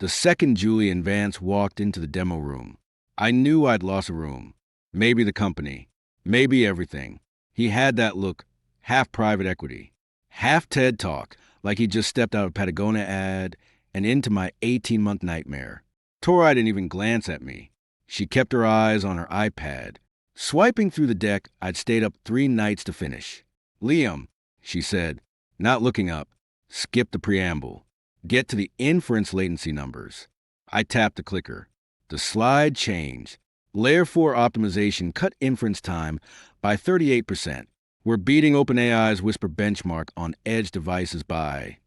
The second Julian Vance walked into the demo room, I knew I'd lost a room. Maybe the company. Maybe everything. He had that look, half private equity, half TED Talk, like he just stepped out of a Patagonia ad and into my 18-month nightmare. Tori didn't even glance at me. She kept her eyes on her iPad. Swiping through the deck, I'd stayed up 3 nights to finish. Liam, she said, not looking up. Skip the preamble. Get to the inference latency numbers. I tapped the clicker. The slide changed. Layer 4 optimization cut inference time by 38%. We're beating OpenAI's Whisper benchmark on edge devices by.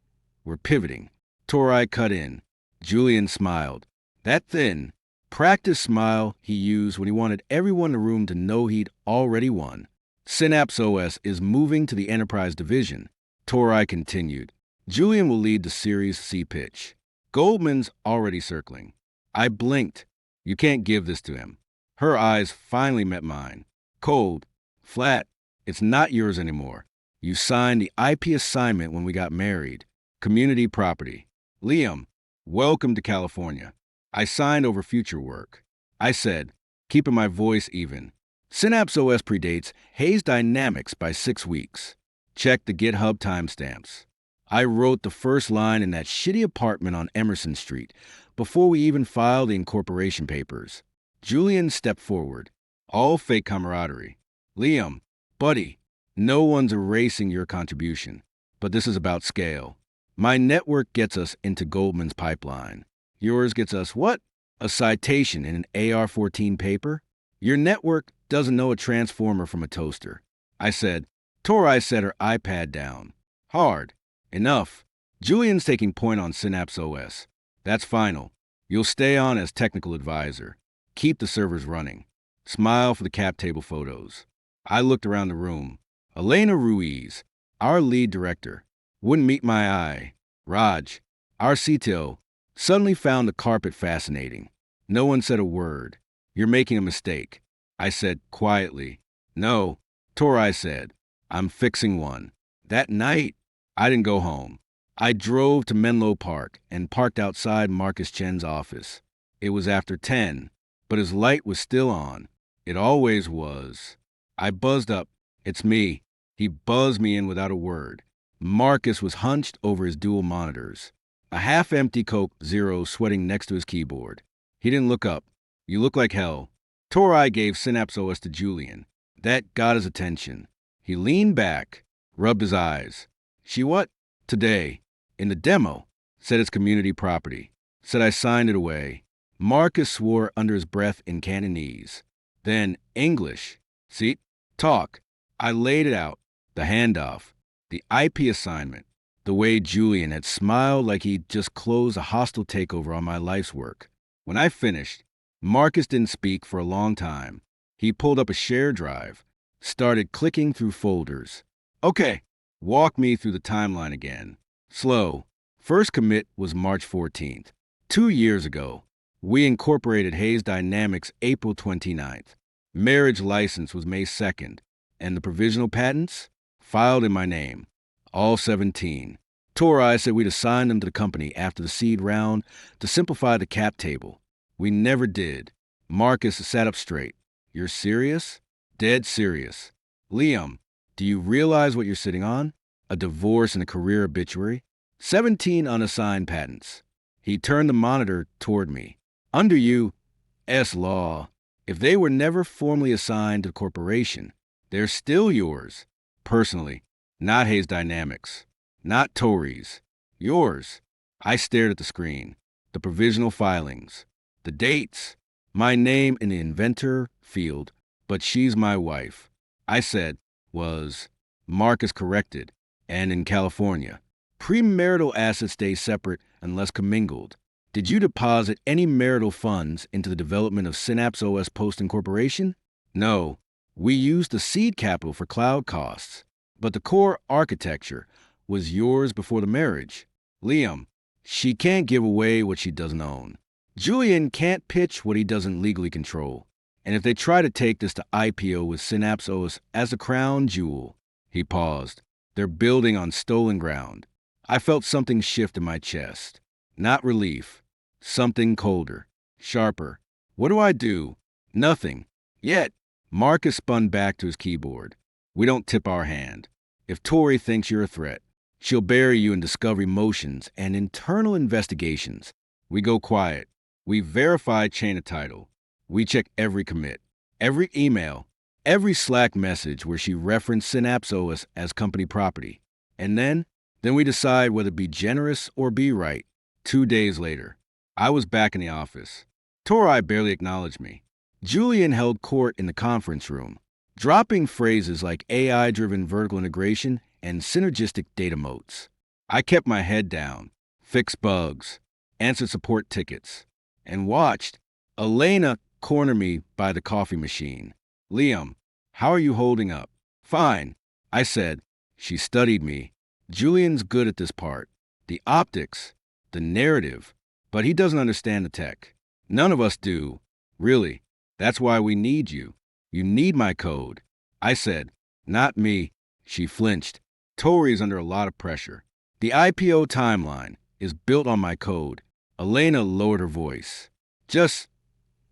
We're pivoting. Tori cut in. Julian smiled. That thin, practiced smile he used when he wanted everyone in the room to know he'd already won. Synapse OS is moving to the enterprise division. Tori continued. Julian will lead the Series C pitch. Goldman's already circling. I blinked. You can't give this to him. Her eyes finally met mine. Cold. Flat. It's not yours anymore. You signed the IP assignment when we got married. Community property. Liam, welcome to California. I signed over future work. I said, keeping my voice even. Synapse OS predates Hayes Dynamics by 6 weeks. Check the GitHub timestamps. I wrote the first line in that shitty apartment on Emerson Street before we even filed the incorporation papers. Julian stepped forward. All fake camaraderie. Liam, buddy, no one's erasing your contribution, but this is about scale. My network gets us into Goldman's pipeline. Yours gets us what? A citation in an AR-14 paper? Your network doesn't know a transformer from a toaster. I said. Tori set her iPad down. Hard. Enough. Julian's taking point on Synapse OS. That's final. You'll stay on as technical advisor. Keep the servers running. Smile for the cap table photos. I looked around the room. Elena Ruiz, our lead director, wouldn't meet my eye. Raj, our CTO, suddenly found the carpet fascinating. No one said a word. You're making a mistake. I said quietly. No, Tori said. I'm fixing one. That night, I didn't go home. I drove to Menlo Park and parked outside Marcus Chen's office. It was after 10, but his light was still on. It always was. I buzzed up. It's me. He buzzed me in without a word. Marcus was hunched over his dual monitors, a half-empty Coke Zero sweating next to his keyboard. He didn't look up. You look like hell. Tori gave Synapse OS to Julian. That got his attention. He leaned back, rubbed his eyes. She what? Today. In the demo. Said it's community property. Said I signed it away. Marcus swore under his breath in Cantonese. Then English. See? Talk. I laid it out. The handoff. The IP assignment. The way Julian had smiled like he'd just closed a hostile takeover on my life's work. When I finished, Marcus didn't speak for a long time. He pulled up a shared drive, started clicking through folders. Okay, walk me through the timeline again. Slow. First commit was March 14th. 2 years ago. We incorporated Hayes Dynamics April 29th. Marriage license was May 2nd. And the provisional patents? Filed in my name. All 17. Tori said we'd assign them to the company after the seed round to simplify the cap table. We never did. Marcus sat up straight. You're serious? Dead serious. Liam, do you realize what you're sitting on? A divorce and a career obituary? 17 unassigned patents. He turned the monitor toward me. Under U.S. law, if they were never formally assigned to the corporation, they're still yours. Personally, not Hayes Dynamics. Not Tori's. Yours. I stared at the screen. The provisional filings. The dates. My name in the inventor field, but she's my wife. I said, was. Marcus corrected. And in California. Premarital assets stay separate unless commingled. Did you deposit any marital funds into the development of Synapse OS post-incorporation? No. We used the seed capital for cloud costs. But the core architecture was yours before the marriage. Liam, she can't give away what she doesn't own. Julian can't pitch what he doesn't legally control. And if they try to take this to IPO with Synapse OS as a crown jewel, he paused. They're building on stolen ground. I felt something shift in my chest. Not relief. Something colder, sharper. What do I do? Nothing. Yet, Marcus spun back to his keyboard. We don't tip our hand. If Tori thinks you're a threat, she'll bury you in discovery motions and internal investigations. We go quiet. We verify chain of title. We check every commit, every email, every Slack message where she referenced SynapseOS as company property. And then we decide whether to be generous or be right. 2 days later, I was back in the office. Tori barely acknowledged me. Julian held court in the conference room, dropping phrases like AI-driven vertical integration and synergistic data moats. I kept my head down, fixed bugs, answered support tickets, and watched Elena corner me by the coffee machine. Liam, how are you holding up? Fine, I said. She studied me. Julian's good at this part. The optics, the narrative, but he doesn't understand the tech. None of us do. Really. That's why we need you. You need my code. I said, not me. She flinched. Tori's under a lot of pressure. The IPO timeline is built on my code. Elena lowered her voice. Just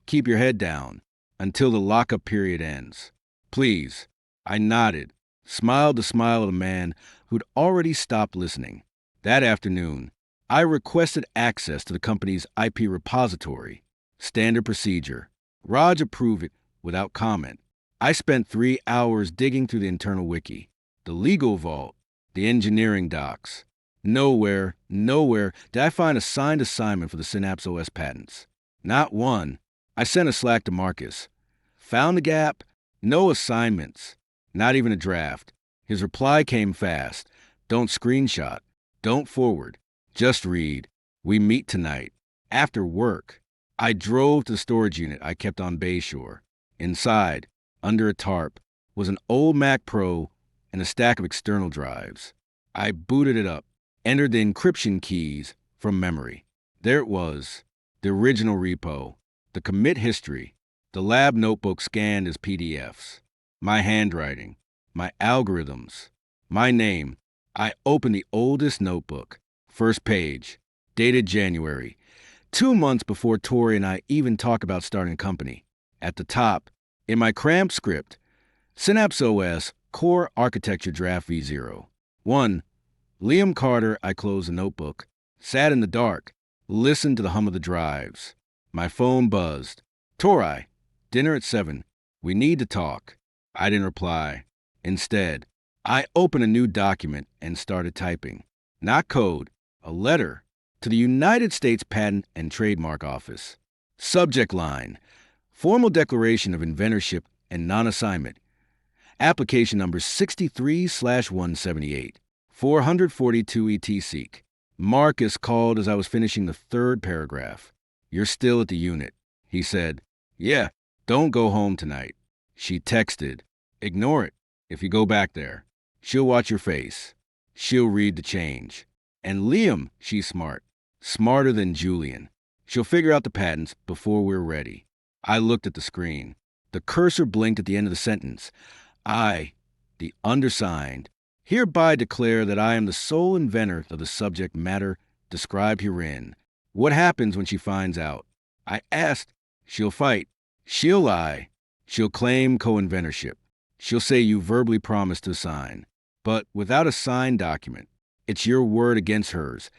keep your head down until the lockup period ends. Please. I nodded, smiled the smile of a man who'd already stopped listening. That afternoon, I requested access to the company's IP repository. Standard procedure. Raj approved it without comment. I spent 3 hours digging through the internal wiki, the legal vault, the engineering docs. Nowhere did I find a signed assignment for the SynapseOS patents. Not one. I sent a Slack to Marcus. Found the gap? No assignments. Not even a draft. His reply came fast. Don't screenshot. Don't forward. Just read. We meet tonight. After work. I drove to the storage unit I kept on Bayshore. Inside, under a tarp, was an old Mac Pro and a stack of external drives. I booted it up, entered the encryption keys from memory. There it was, the original repo, the commit history, the lab notebook scanned as PDFs, my handwriting, my algorithms, my name. I opened the oldest notebook, first page, dated January, 2 months before Tori and I even talk about starting a company. At the top, in my cramped script, SynapseOS Core Architecture Draft V0. 1. Liam Carter. I closed the notebook, sat in the dark, listened to the hum of the drives. My phone buzzed. Tori, dinner at 7. We need to talk. I didn't reply. Instead, I opened a new document and started typing. Not code, a letter to the United States Patent and Trademark Office. Subject line, formal declaration of inventorship and non-assignment. Application number 63/178, 442 ET Seek. Marcus called as I was finishing the 3rd paragraph. You're still at the unit, he said. Yeah, don't go home tonight. She texted. Ignore it. If you go back there, she'll watch your face. She'll read the change. And Liam, she's smart. Smarter than Julian. She'll figure out the patents before we're ready. I looked at the screen. The cursor blinked at the end of the sentence. I, the undersigned, hereby declare that I am the sole inventor of the subject matter described herein. What happens when she finds out? I asked. She'll fight. She'll lie. She'll claim co-inventorship. She'll say you verbally promised to sign. But without a signed document, it's your word against hers,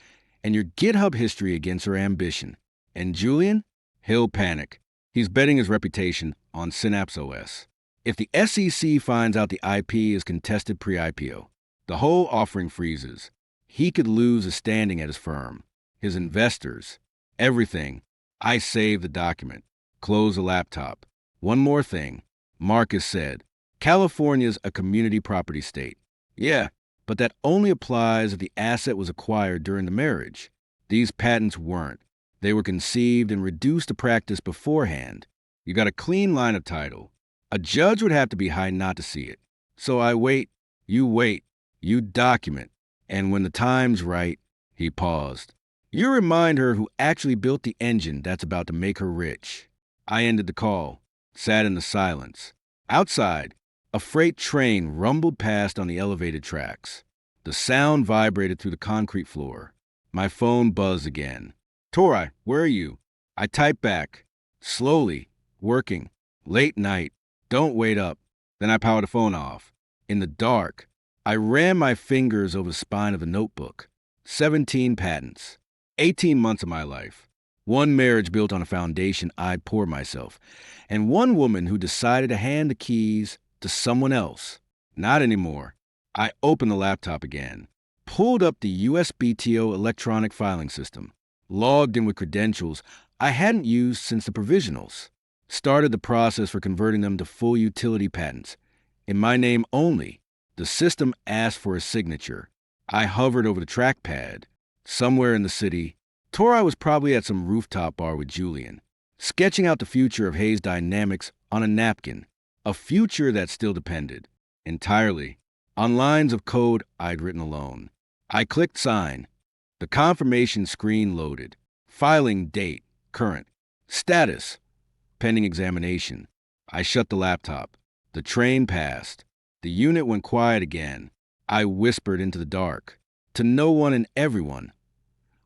and your GitHub history against her ambition. And Julian? He'll panic. He's betting his reputation on SynapseOS. If the SEC finds out the IP is contested pre-IPO, the whole offering freezes. He could lose his standing at his firm, his investors, everything. I saved the document, closed the laptop. One more thing, Marcus said. California's a community property state. Yeah, but that only applies if the asset was acquired during the marriage. These patents weren't. They were conceived and reduced to practice beforehand. You got a clean line of title. A judge would have to be high not to see it. So I wait, you document. And when the time's right, he paused. You remind her who actually built the engine that's about to make her rich. I ended the call, sat in the silence. Outside, a freight train rumbled past on the elevated tracks. The sound vibrated through the concrete floor. My phone buzzed again. Tori, where are you? I type back. Slowly. Working. Late night. Don't wait up. Then I power the phone off. In the dark, I ran my fingers over the spine of the notebook. 17 patents. 18 months of my life. One marriage built on a foundation I'd poured myself. And one woman who decided to hand the keys to someone else. Not anymore. I opened the laptop again. Pulled up the USPTO electronic filing system. Logged in with credentials I hadn't used since the provisionals. Started the process for converting them to full utility patents. In my name only, the system asked for a signature. I hovered over the trackpad. Somewhere in the city, Tori was probably at some rooftop bar with Julian, sketching out the future of Hayes Dynamics on a napkin, a future that still depended, entirely, on lines of code I'd written alone. I clicked sign. The confirmation screen loaded. Filing date, current. Status, pending examination. I shut the laptop. The train passed. The unit went quiet again. I whispered into the dark. To no one and everyone.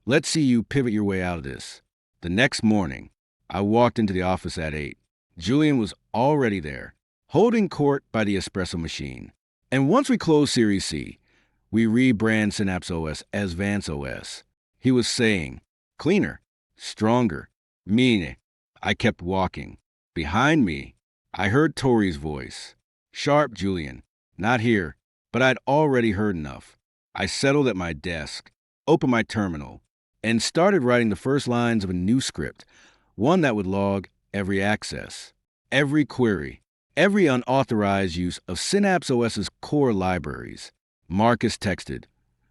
Let's see you pivot your way out of this. The next morning, I walked into the office at 8. Julian was already there, holding court by the espresso machine. And once we closed Series C, we rebrand Synapse OS as Vance OS. He was saying, cleaner, stronger, meaning. I kept walking. Behind me, I heard Tori's voice. Sharp, Julian. Not here, but I'd already heard enough. I settled at my desk, opened my terminal, and started writing the first lines of a new script, one that would log every access, every query, every unauthorized use of Synapse OS's core libraries. Marcus texted.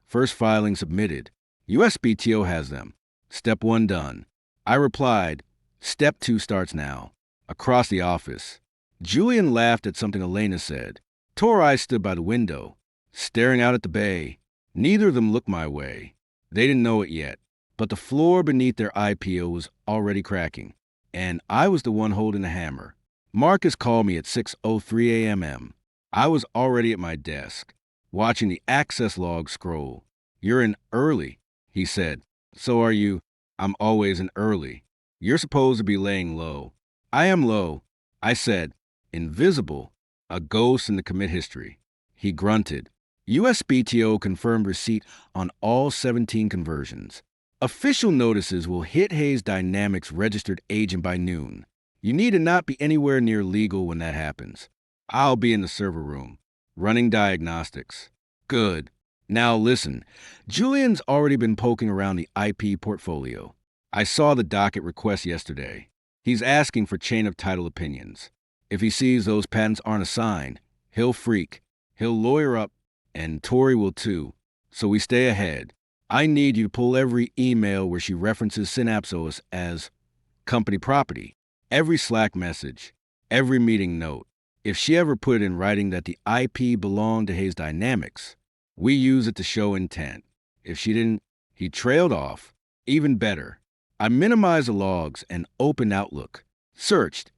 First filing submitted. USPTO has them. Step 1 done. I replied, Step 2 starts now. Across the office. Julian laughed at something Elena said. Tori stood by the window, staring out at the bay. Neither of them looked my way. They didn't know it yet, but the floor beneath their IPO was already cracking, and I was the one holding the hammer. Marcus called me at 6:03 a.m. I was already at my desk, watching the access log scroll. You're in early, he said. So are you. I'm always in early. You're supposed to be laying low. I am low, I said. Invisible, a ghost in the commit history. He grunted. USPTO confirmed receipt on all 17 conversions. Official notices will hit Hayes Dynamics registered agent by noon. You need to not be anywhere near legal when that happens. I'll be in the server room, running diagnostics. Good. Now listen, Julian's already been poking around the IP portfolio. I saw the docket request yesterday. He's asking for chain of title opinions. If he sees those patents aren't assigned, he'll freak. He'll lawyer up, and Tori will too. So we stay ahead. I need you to pull every email where she references Synapse OS as company property, every Slack message, every meeting note. If she ever put it in writing that the IP belonged to Hayes Dynamics, we use it to show intent. If she didn't, he trailed off. Even better. I minimized the logs and opened Outlook. Searched.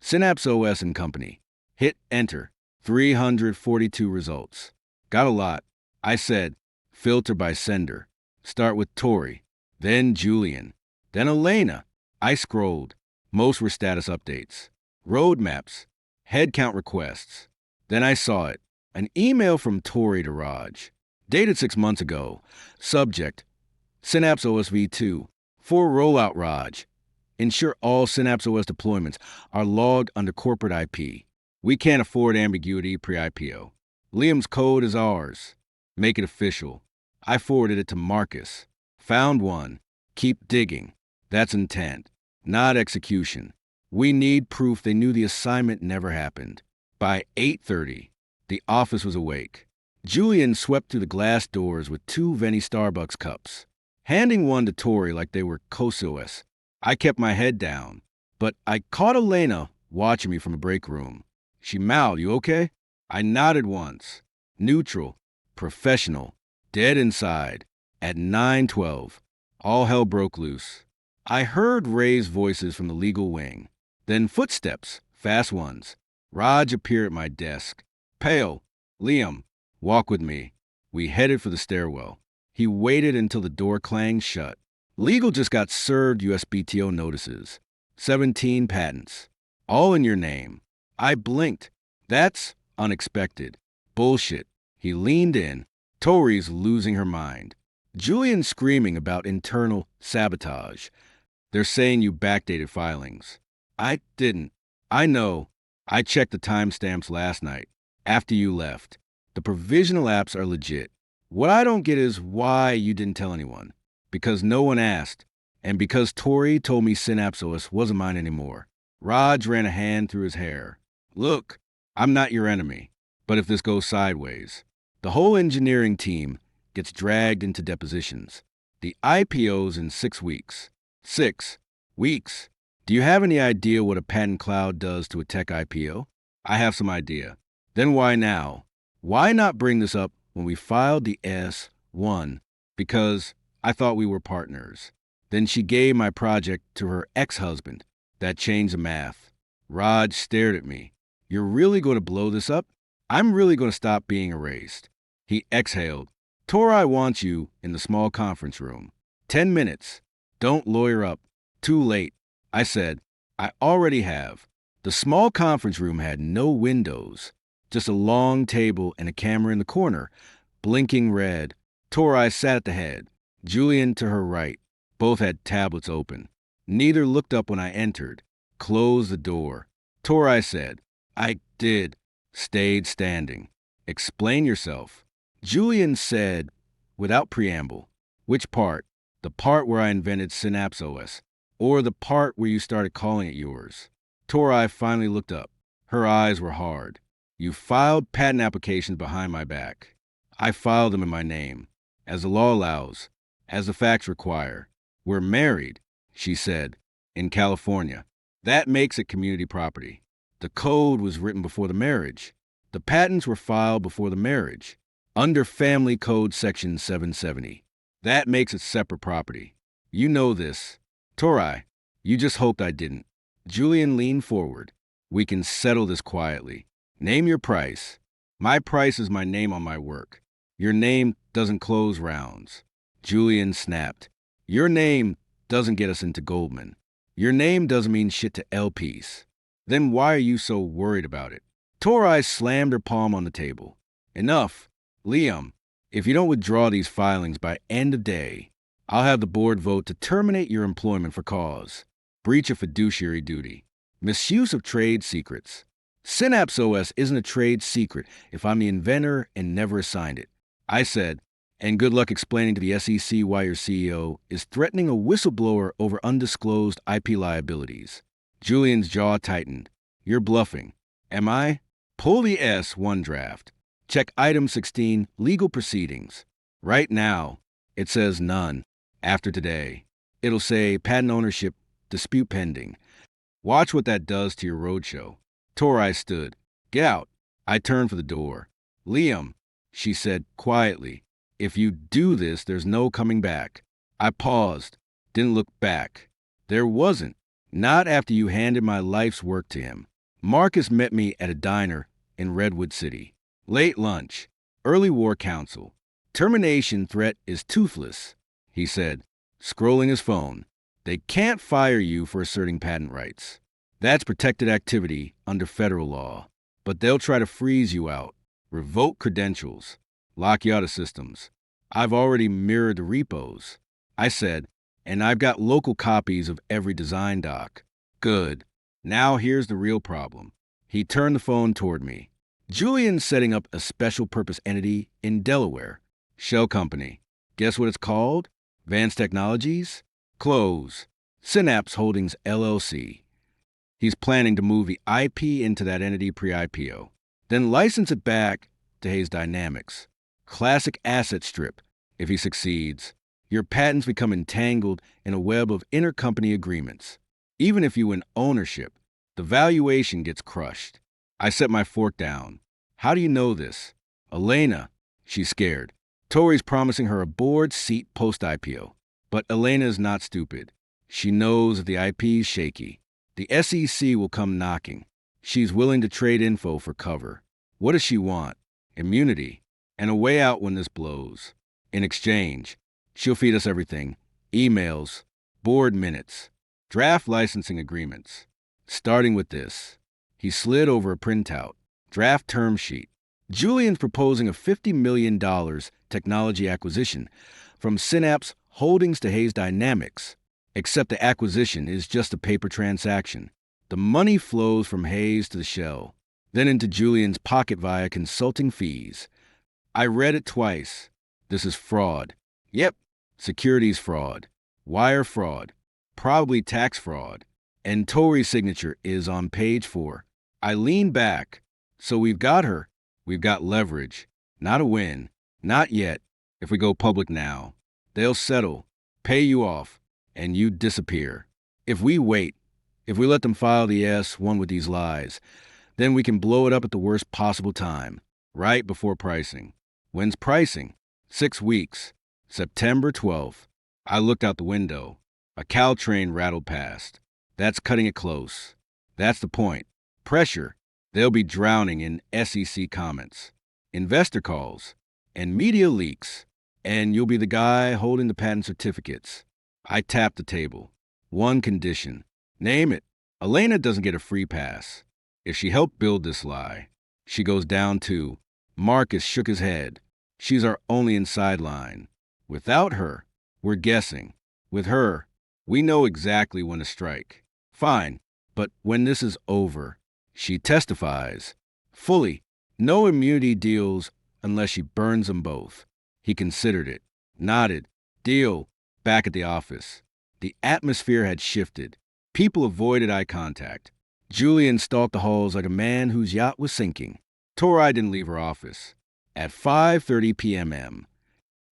Synapse OS and Company. Hit enter. 342 results. Got a lot. I said, filter by sender. Start with Tori. Then Julian. Then Elena. I scrolled. Most were status updates. Roadmaps. Headcount requests. Then I saw it. An email from Tori to Raj. Dated 6 months ago. Subject. Synapse OS v2. For rollout, Raj. Ensure all Synapse OS deployments are logged under corporate IP. We can't afford ambiguity pre-IPO. Liam's code is ours. Make it official. I forwarded it to Marcus. Found one. Keep digging. That's intent, not execution. We need proof they knew the assignment never happened. By 8:30, the office was awake. Julian swept through the glass doors with 2 Veni Starbucks cups, handing one to Tori like they were COSOS. I kept my head down, but I caught Elena watching me from the break room. She mouthed, "You okay?" I nodded once. Neutral, professional, dead inside. At 9:12, all hell broke loose. I heard raised voices from the legal wing. Then footsteps, fast ones. Raj appeared at my desk. Pale. Liam, walk with me. We headed for the stairwell. He waited until the door clanged shut. Legal just got served USPTO notices. 17 patents. All in your name. I blinked. That's unexpected. Bullshit. He leaned in. Tori's losing her mind. Julian's screaming about internal sabotage. They're saying you backdated filings. I didn't. I know. I checked the timestamps last night, after you left. The provisional apps are legit. What I don't get is why you didn't tell anyone. Because no one asked, and because Tori told me SynapseOS wasn't mine anymore. Raj ran a hand through his hair. Look, I'm not your enemy, but if this goes sideways, the whole engineering team gets dragged into depositions. The IPO's in 6 weeks. 6 weeks. Do you have any idea what a patent cloud does to a tech IPO? I have some idea. Then why now? Why not bring this up when we filed the S1? Because I thought we were partners. Then she gave my project to her ex-husband. That changed the math. Raj stared at me. You're really going to blow this up? I'm really going to stop being erased. He exhaled. Tori wants you in the small conference room. 10 minutes. Don't lawyer up. Too late. I said, I already have. The small conference room had no windows, just a long table and a camera in the corner, blinking red. Tori sat at the head, Julian to her right. Both had tablets open. Neither looked up when I entered. Closed the door. Tori said, I did. Stayed standing. Explain yourself. Julian said, without preamble, which part? The part where I invented SynapseOS, or the part where you started calling it yours? Tori finally looked up. Her eyes were hard. You filed patent applications behind my back. I filed them in my name, as the law allows, as the facts require. We're married, she said, in California. That makes it community property. The code was written before the marriage. The patents were filed before the marriage, under Family Code Section 770. That makes it separate property. You know this. Tori, you just hoped I didn't. Julian leaned forward. We can settle this quietly. Name your price. My price is my name on my work. Your name doesn't close rounds. Julian snapped. Your name doesn't get us into Goldman. Your name doesn't mean shit to LPs. Then why are you so worried about it? Tori slammed her palm on the table. Enough. Liam, if you don't withdraw these filings by end of day, I'll have the board vote to terminate your employment for cause. Breach of fiduciary duty. Misuse of trade secrets. SynapseOS isn't a trade secret if I'm the inventor and never assigned it. I said, and good luck explaining to the SEC why your CEO is threatening a whistleblower over undisclosed IP liabilities. Julian's jaw tightened. You're bluffing. Am I? Pull the S1 draft. Check item 16, legal proceedings. Right now, it says none. After today, it'll say patent ownership, dispute pending. Watch what that does to your roadshow. Tori stood. Get out. I turned for the door. Liam, she said quietly, if you do this, there's no coming back. I paused, didn't look back. There wasn't. Not after you handed my life's work to him. Marcus met me at a diner in Redwood City. Late lunch. Early war council. Termination threat is toothless, he said, scrolling his phone. They can't fire you for asserting patent rights. That's protected activity under federal law. But they'll try to freeze you out, revoke credentials, lock you out of systems. I've already mirrored the repos. I said, and I've got local copies of every design doc. Good. Now here's the real problem. He turned the phone toward me. Julian's setting up a special purpose entity in Delaware. Shell company. Guess what it's called? Advanced Technologies? Close. Synapse Holdings LLC. He's planning to move the IP into that entity pre-IPO. Then license it back to Hayes Dynamics. Classic asset strip, if he succeeds. Your patents become entangled in a web of intercompany agreements. Even if you win ownership, the valuation gets crushed. I set my fork down. How do you know this? Elena, she's scared. Tori's promising her a board seat post-IPO. But Elena is not stupid. She knows that the IP's shaky. The SEC will come knocking. She's willing to trade info for cover. What does she want? Immunity. And a way out when this blows. In exchange, she'll feed us everything. emails, board minutes, draft licensing agreements. Starting with this, he slid over a printout, draft term sheet. Julian's proposing a $50 million technology acquisition from Synapse Holdings to Hayes Dynamics, except the acquisition is just a paper transaction. The money flows from Hayes to the shell, then into Julian's pocket via consulting fees. I read it twice. This is fraud. Yep, securities fraud, wire fraud, probably tax fraud, and Tori's signature is on page 4. I lean back. So we've got her. We've got leverage. Not a win. Not yet. If we go public now, they'll settle, pay you off, and you disappear. If we wait, if we let them file the S1 with these lies, then we can blow it up at the worst possible time, right before pricing. When's pricing? 6 weeks. September 12th. I looked out the window. A Caltrain rattled past. That's cutting it close. That's the point. Pressure. They'll be drowning in SEC comments, investor calls, and media leaks, and you'll be the guy holding the patent certificates. I tapped the table. One condition. Name it. Elena doesn't get a free pass. If she helped build this lie, she goes down too. Marcus shook his head. She's our only inside line. Without her, we're guessing. With her, we know exactly when to strike. Fine, but when this is over, she testifies. Fully. No immunity deals unless she burns them both. He considered it. Nodded. Deal. Back at the office. The atmosphere had shifted. People avoided eye contact. Julian stalked the halls like a man whose yacht was sinking. Tori didn't leave her office. At 5:30 p.m.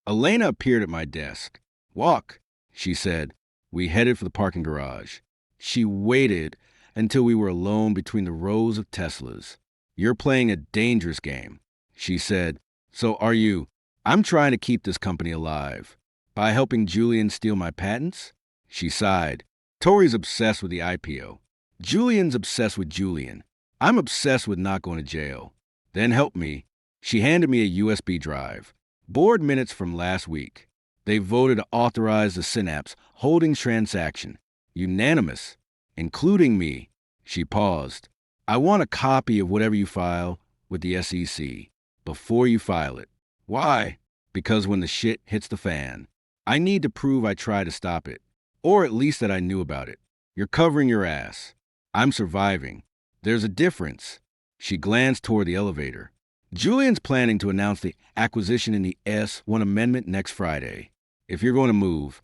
Elena appeared at my desk. Walk, she said. We headed for the parking garage. She waited until we were alone between the rows of Teslas. You're playing a dangerous game, she said. So are you. I'm trying to keep this company alive. By helping Julian steal my patents? She sighed. Tori's obsessed with the IPO. Julian's obsessed with Julian. I'm obsessed with not going to jail. Then help me. She handed me a USB drive. Board minutes from last week. They voted to authorize the Synapse Holdings transaction. Unanimous. Including me. She paused. I want a copy of whatever you file with the SEC before you file it. Why? Because when the shit hits the fan, I need to prove I tried to stop it, or at least that I knew about it. You're covering your ass. I'm surviving. There's a difference. She glanced toward the elevator. Julian's planning to announce the acquisition in the S1 amendment next Friday. If you're going to move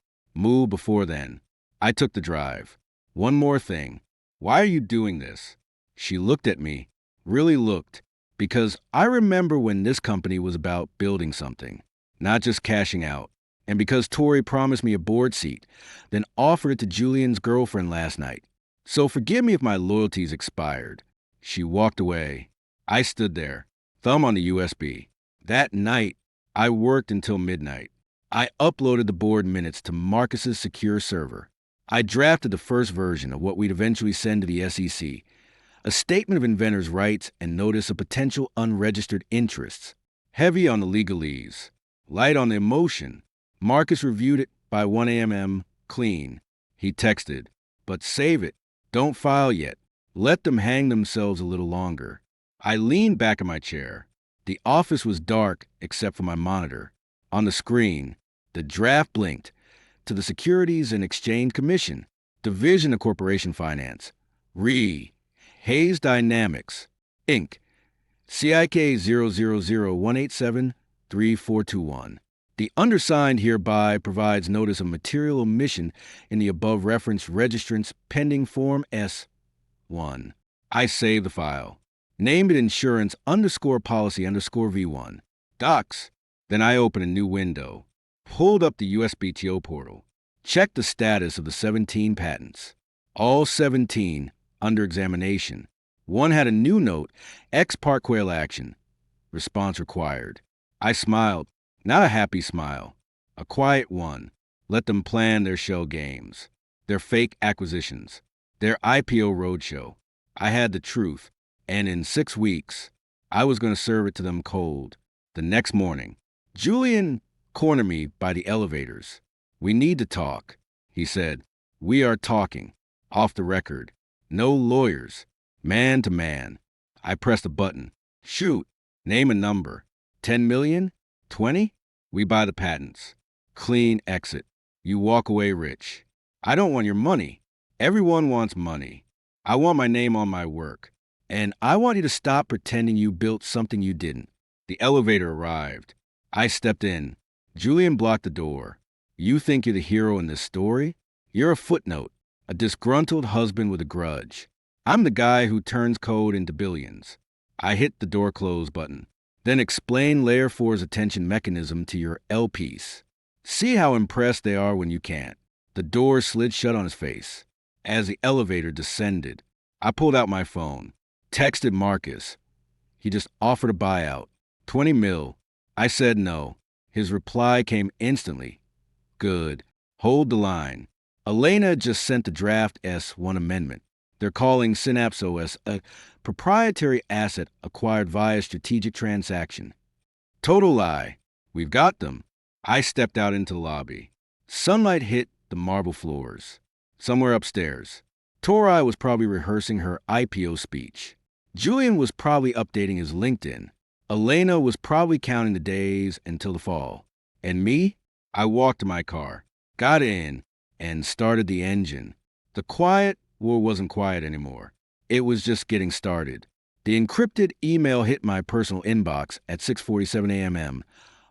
before then. I took the drive. One more thing. Why are you doing this? She looked at me, really looked, because I remember when this company was about building something, not just cashing out. And because Tori promised me a board seat, then offered it to Julian's girlfriend last night. So forgive me if my loyalty's expired. She walked away. I stood there, thumb on the USB. That night, I worked until midnight. I uploaded the board minutes to Marcus's secure server. I drafted the first version of what we'd eventually send to the SEC, a statement of inventors' rights and notice of potential unregistered interests. Heavy on the legalese, light on the emotion. Marcus reviewed it by 1 a.m. clean. He texted, but save it. Don't file yet. Let them hang themselves a little longer. I leaned back in my chair. The office was dark except for my monitor. On the screen, the draft blinked. To the Securities and Exchange Commission, Division of Corporation Finance, Hayes Dynamics, Inc., CIK 00018734421. The undersigned hereby provides notice of material omission in the above referenced registrants pending Form S1. I saved the file. Named it insurance _policy _V1. Docs. Then I opened a new window. Pulled up the USPTO portal. Checked the status of the 17 patents. All 17 under examination. One had a new note, ex parte quail action. Response required. I smiled. Not a happy smile. A quiet one. Let them plan their shell games. Their fake acquisitions. Their IPO roadshow. I had the truth. And in 6 weeks, I was going to serve it to them cold. The next morning, Julian cornered me by the elevators. We need to talk, he said. We are talking. Off the record. No lawyers. Man to man. I pressed a button. Shoot. Name a number. 10 million? 20? We buy the patents. Clean exit. You walk away rich. I don't want your money. Everyone wants money. I want my name on my work. And I want you to stop pretending you built something you didn't. The elevator arrived. I stepped in. Julian blocked the door. You think you're the hero in this story? You're a footnote, a disgruntled husband with a grudge. I'm the guy who turns code into billions. I hit the door close button. Then explain Layer 4's attention mechanism to your L piece. See how impressed they are when you can't. The door slid shut on his face. As the elevator descended, I pulled out my phone, texted Marcus. He just offered a buyout. 20 mil. I said no. His reply came instantly. Good. Hold the line. Elena just sent the draft S1 amendment. They're calling Synapse OS a proprietary asset acquired via strategic transaction. Total lie. We've got them. I stepped out into the lobby. Sunlight hit the marble floors. Somewhere upstairs, Tori was probably rehearsing her IPO speech. Julian was probably updating his LinkedIn. Elena was probably counting the days until the fall. And me? I walked to my car, got in, and started the engine. The quiet wasn't quiet anymore. It was just getting started. The encrypted email hit my personal inbox at 6:47 a.m.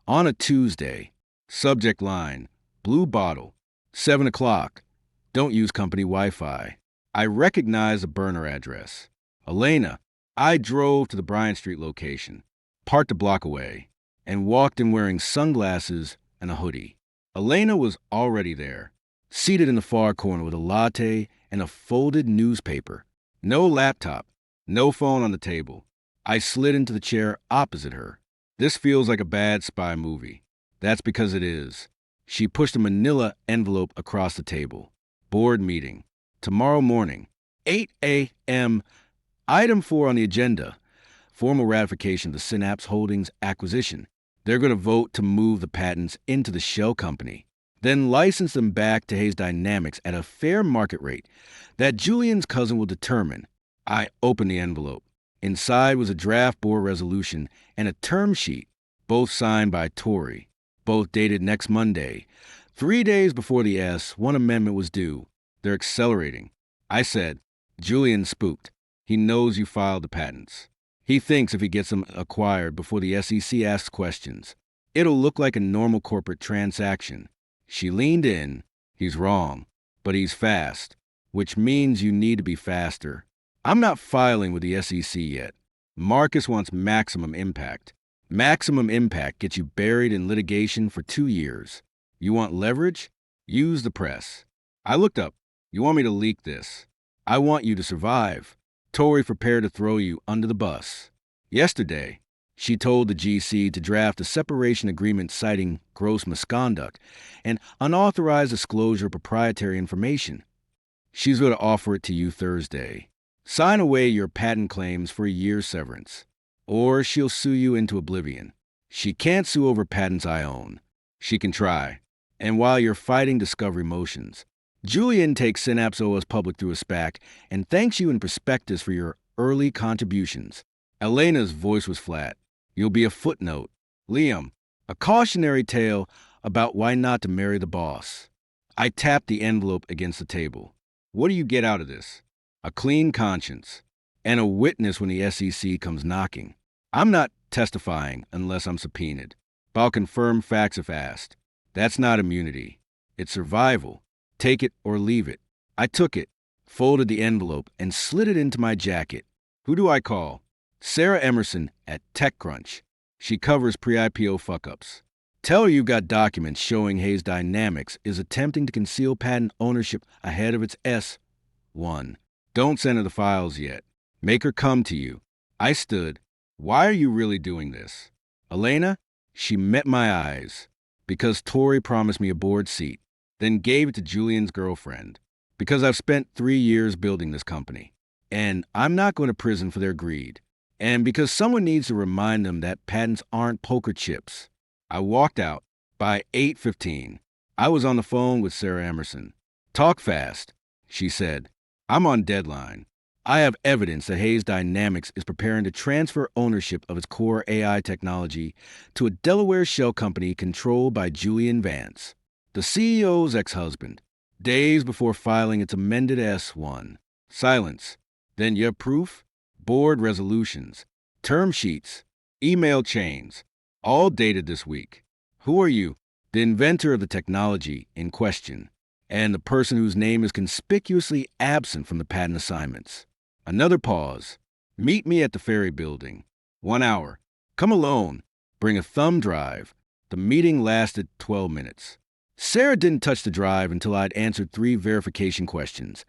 on a Tuesday. Subject line, blue bottle, 7 o'clock. Don't use company Wi-Fi. I recognized the burner address. Elena. I drove to the Bryant Street location, parked a block away, and walked in wearing sunglasses and a hoodie. Elena was already there, seated in the far corner with a latte and a folded newspaper. No laptop, no phone on the table. I slid into the chair opposite her. This feels like a bad spy movie. That's because it is. She pushed a manila envelope across the table. Board meeting. Tomorrow morning, 8 a.m. Item 4 on the agenda. Formal ratification of the Synapse Holdings acquisition. They're going to vote to move the patents into the shell company, then license them back to Hayes Dynamics at a fair market rate that Julian's cousin will determine. I opened the envelope. Inside was a draft board resolution and a term sheet, both signed by Tori, both dated next Monday, 3 days before the S1 amendment was due. They're accelerating. I said, Julian spooked. He knows you filed the patents. He thinks if he gets them acquired before the SEC asks questions, it'll look like a normal corporate transaction. She leaned in. He's wrong, but he's fast, which means you need to be faster. I'm not filing with the SEC yet. Marcus wants maximum impact. Maximum impact gets you buried in litigation for 2 years. You want leverage? Use the press. I looked up. You want me to leak this? I want you to survive. Tori prepared to throw you under the bus. Yesterday, she told the GC to draft a separation agreement citing gross misconduct and unauthorized disclosure of proprietary information. She's going to offer it to you Thursday. Sign away your patent claims for a year's severance, or she'll sue you into oblivion. She can't sue over patents I own. She can try. And while you're fighting discovery motions, Julian takes Synapse OS public through a SPAC and thanks you in prospectus for your early contributions. Elena's voice was flat. You'll be a footnote. Liam, a cautionary tale about why not to marry the boss. I tapped the envelope against the table. What do you get out of this? A clean conscience and a witness when the SEC comes knocking. I'm not testifying unless I'm subpoenaed, but I'll confirm facts if asked. That's not immunity. It's survival. Take it or leave it. I took it, folded the envelope, and slid it into my jacket. Who do I call? Sarah Emerson at TechCrunch. She covers pre-IPO fuck-ups. Tell her you've got documents showing Hayes Dynamics is attempting to conceal patent ownership ahead of its S1. Don't send her the files yet. Make her come to you. I stood. Why are you really doing this? Elena? She met my eyes. Because Tori promised me a board seat, then gave it to Julian's girlfriend. Because I've spent 3 years building this company. And I'm not going to prison for their greed. And because someone needs to remind them that patents aren't poker chips. I walked out. By 8:15, I was on the phone with Sarah Emerson. Talk fast, she said. I'm on deadline. I have evidence that Hayes Dynamics is preparing to transfer ownership of its core AI technology to a Delaware shell company controlled by Julian Vance, the CEO's ex-husband, days before filing its amended S-1. Silence. Then your proof? Board resolutions, term sheets, email chains, all dated this week. Who are you? The inventor of the technology in question, and the person whose name is conspicuously absent from the patent assignments. Another pause. Meet me at the Ferry Building. 1 hour. Come alone. Bring a thumb drive. The meeting lasted 12 minutes. Sarah didn't touch the drive until I'd answered 3 verification questions.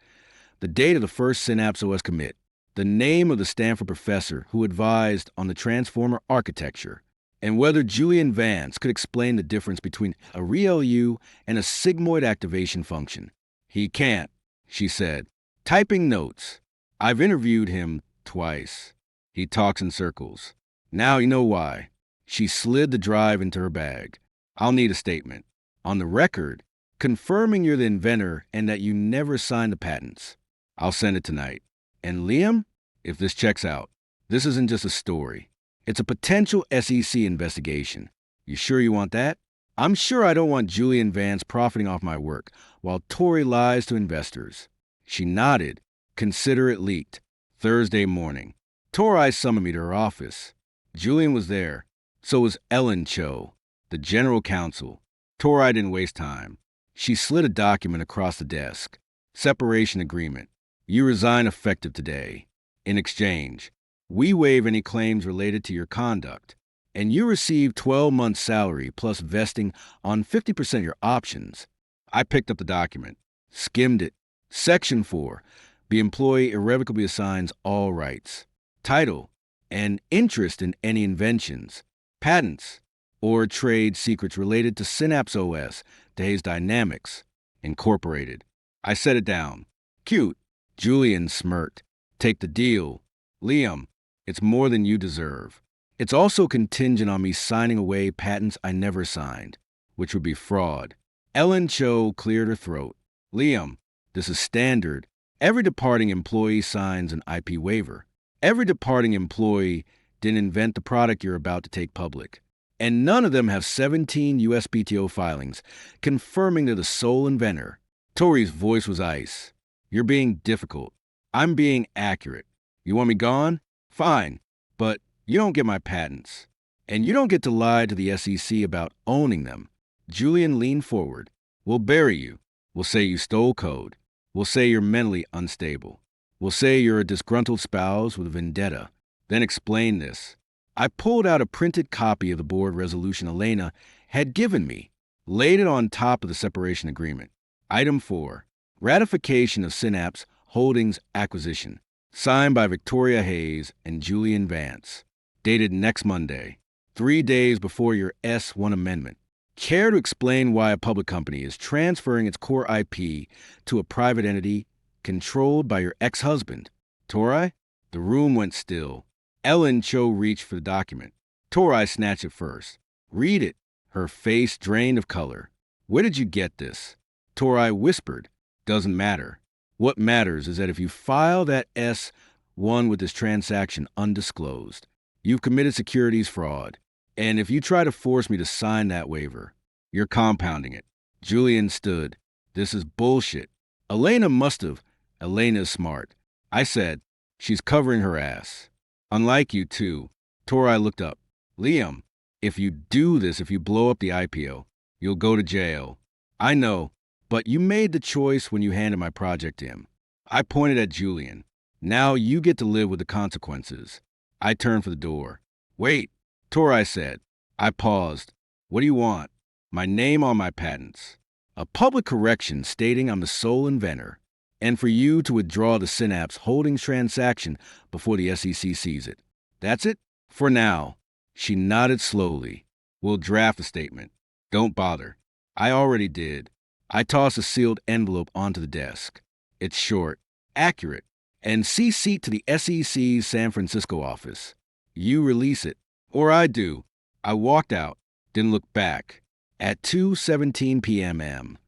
The date of the first Synapse OS commit, the name of the Stanford professor who advised on the transformer architecture, and whether Julian Vance could explain the difference between a ReLU and a sigmoid activation function. He can't, she said. Typing notes. I've interviewed him twice. He talks in circles. Now you know why. She slid the drive into her bag. I'll need a statement. On the record, confirming you're the inventor and that you never signed the patents. I'll send it tonight. And Liam, if this checks out, this isn't just a story. It's a potential SEC investigation. You sure you want that? I'm sure I don't want Julian Vance profiting off my work while Tori lies to investors. She nodded. Consider it leaked. Thursday morning. Tori summoned me to her office. Julian was there. So was Ellen Cho, the general counsel. Tori didn't waste time. She slid a document across the desk. Separation agreement. You resign effective today. In exchange, we waive any claims related to your conduct, and you receive 12 months' salary plus vesting on 50% of your options. I picked up the document, skimmed it. Section 4. The employee irrevocably assigns all rights. Title. An interest in any inventions, patents, or trade secrets related to Synapse OS, Hayes Dynamics, Incorporated. I set it down. Cute. Julian smirked. Take the deal. Liam, it's more than you deserve. It's also contingent on me signing away patents I never signed, which would be fraud. Ellen Cho cleared her throat. Liam, this is standard. Every departing employee signs an IP waiver. Every departing employee didn't invent the product you're about to take public. And none of them have 17 USPTO filings confirming they're the sole inventor. Tori's voice was ice. You're being difficult. I'm being accurate. You want me gone? Fine. But you don't get my patents. And you don't get to lie to the SEC about owning them. Julian leaned forward. We'll bury you. We'll say you stole code. We'll say you're mentally unstable. We'll say you're a disgruntled spouse with a vendetta. Then explain this. I pulled out a printed copy of the board resolution Elena had given me, laid it on top of the separation agreement. Item 4. Ratification of Synapse Holdings acquisition. Signed by Victoria Hayes and Julian Vance. Dated next Monday, 3 days before your S-1 amendment. Care to explain why a public company is transferring its core IP to a private entity controlled by your ex-husband? Tori? The room went still. Ellen Cho reached for the document. Tori snatched it first. Read it. Her face drained of color. Where did you get this? Tori whispered. Doesn't matter. What matters is that if you file that S-1 with this transaction undisclosed, you've committed securities fraud. And if you try to force me to sign that waiver, you're compounding it. Julian stood. This is bullshit. Elena must have. Elena is smart. I said, she's covering her ass. Unlike you two. Tori looked up. Liam, if you do this, if you blow up the IPO, you'll go to jail. I know, but you made the choice when you handed my project to him. I pointed at Julian. Now you get to live with the consequences. I turned for the door. Wait, Tori said. I paused. What do you want? My name on my patents. A public correction stating I'm the sole inventor. And for you to withdraw the Synapse Holdings transaction before the SEC sees it. That's it? For now. She nodded slowly. We'll draft a statement. Don't bother. I already did. I tossed a sealed envelope onto the desk. It's short, accurate, and CC to the SEC's San Francisco office. You release it. Or I do. I walked out, didn't look back. At 2:17 p.m.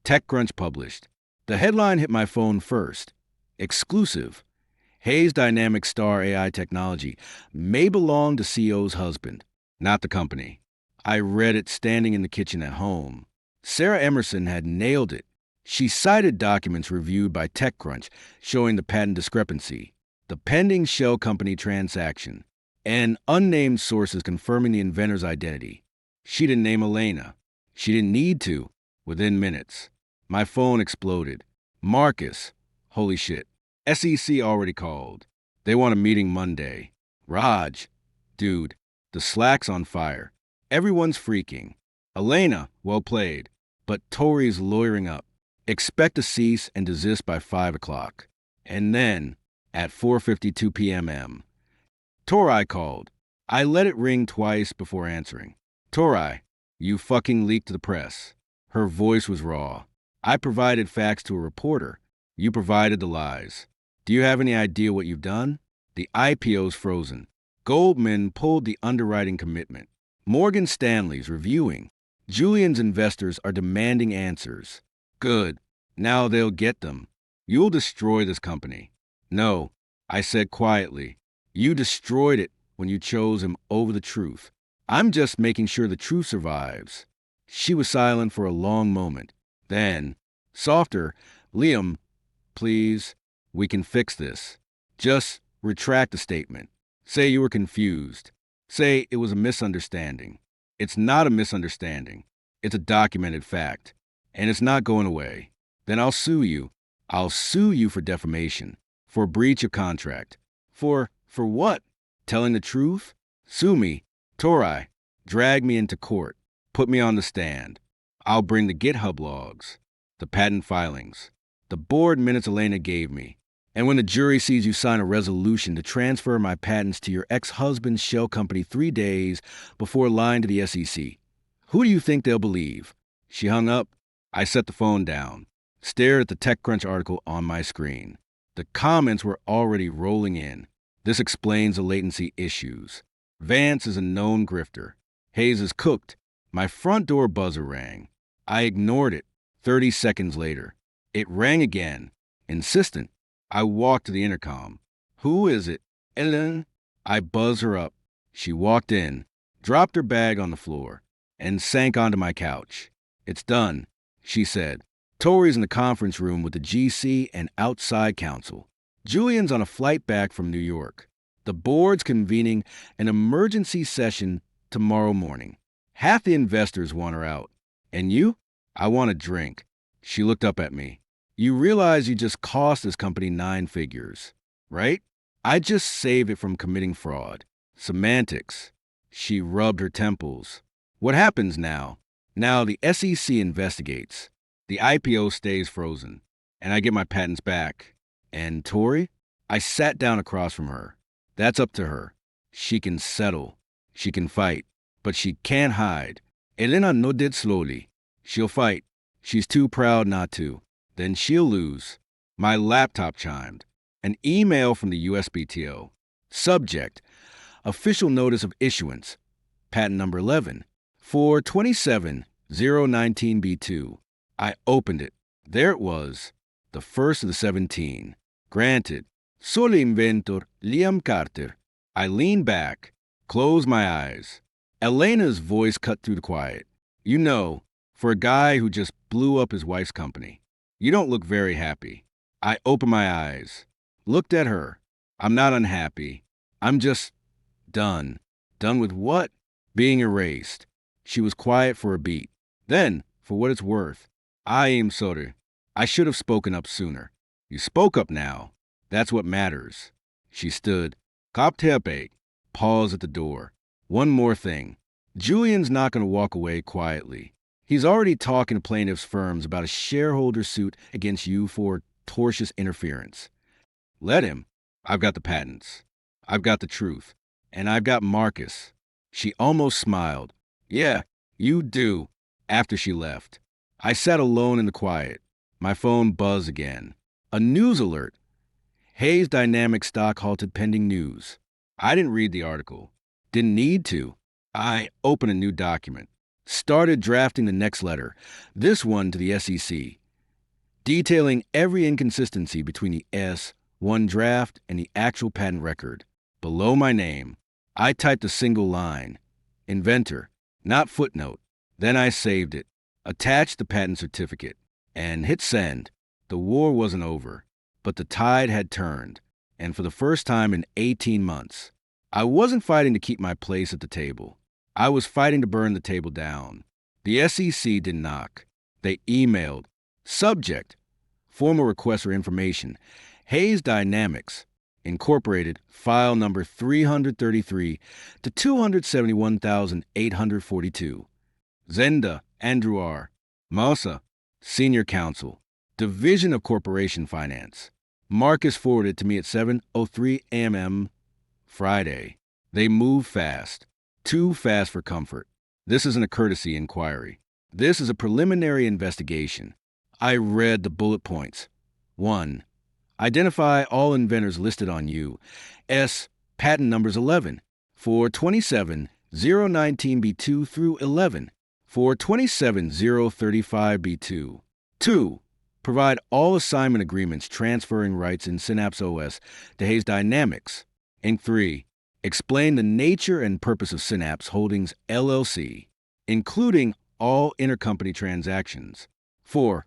TechCrunch published. The headline hit my phone first. Exclusive. Hayes Dynamic Star AI technology may belong to CEO's husband, not the company. I read it standing in the kitchen at home. Sarah Emerson had nailed it. She cited documents reviewed by TechCrunch showing the patent discrepancy, the pending shell company transaction, and unnamed sources confirming the inventor's identity. She didn't name Elena. She didn't need to. Within minutes, my phone exploded. Marcus. Holy shit. SEC already called. They want a meeting Monday. Raj. Dude, the Slack's on fire. Everyone's freaking. Elena, well played. But Tori's lawyering up. Expect to cease and desist by 5 o'clock. And then, at 4:52 p.m. Tori called. I let it ring twice before answering. Tori, you fucking leaked to the press. Her voice was raw. I provided facts to a reporter. You provided the lies. Do you have any idea what you've done? The IPO's frozen. Goldman pulled the underwriting commitment. Morgan Stanley's reviewing. Julian's investors are demanding answers. Good. Now they'll get them. You'll destroy this company. No, I said quietly. You destroyed it when you chose him over the truth. I'm just making sure the truth survives. She was silent for a long moment. Then, softer, Liam, please, we can fix this. Just retract the statement. Say you were confused. Say it was a misunderstanding. It's not a misunderstanding. It's a documented fact. And it's not going away. Then I'll sue you. I'll sue you for defamation, for breach of contract. For what? Telling the truth? Sue me. Tori, drag me into court. Put me on the stand. I'll bring the GitHub logs, the patent filings, the board minutes Elena gave me. And when the jury sees you sign a resolution to transfer my patents to your ex-husband's shell company 3 days before lying to the SEC, who do you think they'll believe? She hung up. I set the phone down, stared at the TechCrunch article on my screen. The comments were already rolling in. This explains the latency issues. Vance is a known grifter. Hayes is cooked. My front door buzzer rang. I ignored it. 30 seconds later, it rang again. Insistent. I walked to the intercom. Who is it? Ellen? I buzzed her up. She walked in, dropped her bag on the floor, and sank onto my couch. It's done, she said. Tori's in the conference room with the GC and outside counsel. Julian's on a flight back from New York. The board's convening an emergency session tomorrow morning. Half the investors want her out. And you? I want a drink. She looked up at me. You realize you just cost this company 9 figures, right? I just saved it from committing fraud. Semantics. She rubbed her temples. What happens now? Now the SEC investigates. The IPO stays frozen. And I get my patents back. And Tori? I sat down across from her. That's up to her. She can settle. She can fight. But she can't hide. Elena nodded slowly. She'll fight. She's too proud not to. Then she'll lose. My laptop chimed. An email from the USPTO. Subject: Official Notice of Issuance. Patent number 11. 427-019B2. I opened it. There it was. The first of the 17. Granted. Solo inventor Liam Carter. I leaned back. Closed my eyes. Elena's voice cut through the quiet. You know, for a guy who just blew up his wife's company, you don't look very happy. I opened my eyes. Looked at her. I'm not unhappy. I'm just done. Done with what? Being erased. She was quiet for a beat. Then, for what it's worth, I am sorry. I should have spoken up sooner. You spoke up now. That's what matters. She stood. Koptepe. Paused at the door. One more thing. Julian's not going to walk away quietly. He's already talking to plaintiffs' firms about a shareholder suit against you for tortious interference. Let him. I've got the patents. I've got the truth. And I've got Marcus. She almost smiled. Yeah, you do. After she left, I sat alone in the quiet. My phone buzzed again. A news alert. Hayes Dynamic stock halted pending news. I didn't read the article. Didn't need to. I opened a new document. Started drafting the next letter, this one to the SEC, detailing every inconsistency between the S1 draft and the actual patent record. Below my name, I typed a single line, inventor, not footnote. Then I saved it, attached the patent certificate, and hit send. The war wasn't over, but the tide had turned, and for the first time in 18 months, I wasn't fighting to keep my place at the table. I was fighting to burn the table down. The SEC didn't knock. They emailed. Subject: formal request for information. Hayes Dynamics, Incorporated, file number 333 to 271,842. Zenda Andrew R. Mausa, Senior Counsel, Division of Corporation Finance. Marcus forwarded to me at 7:03 a.m. Friday. They move fast. Too fast for comfort. This isn't a courtesy inquiry. This is a preliminary investigation. I read the bullet points. 1. Identify all inventors listed on U.S. patent numbers 11, 427-019B2 through 11, 427-035B2. 2. Provide all assignment agreements transferring rights in Synapse OS to Hayes Dynamics. And 3. Explain the nature and purpose of Synapse Holdings, LLC, including all intercompany transactions. 4.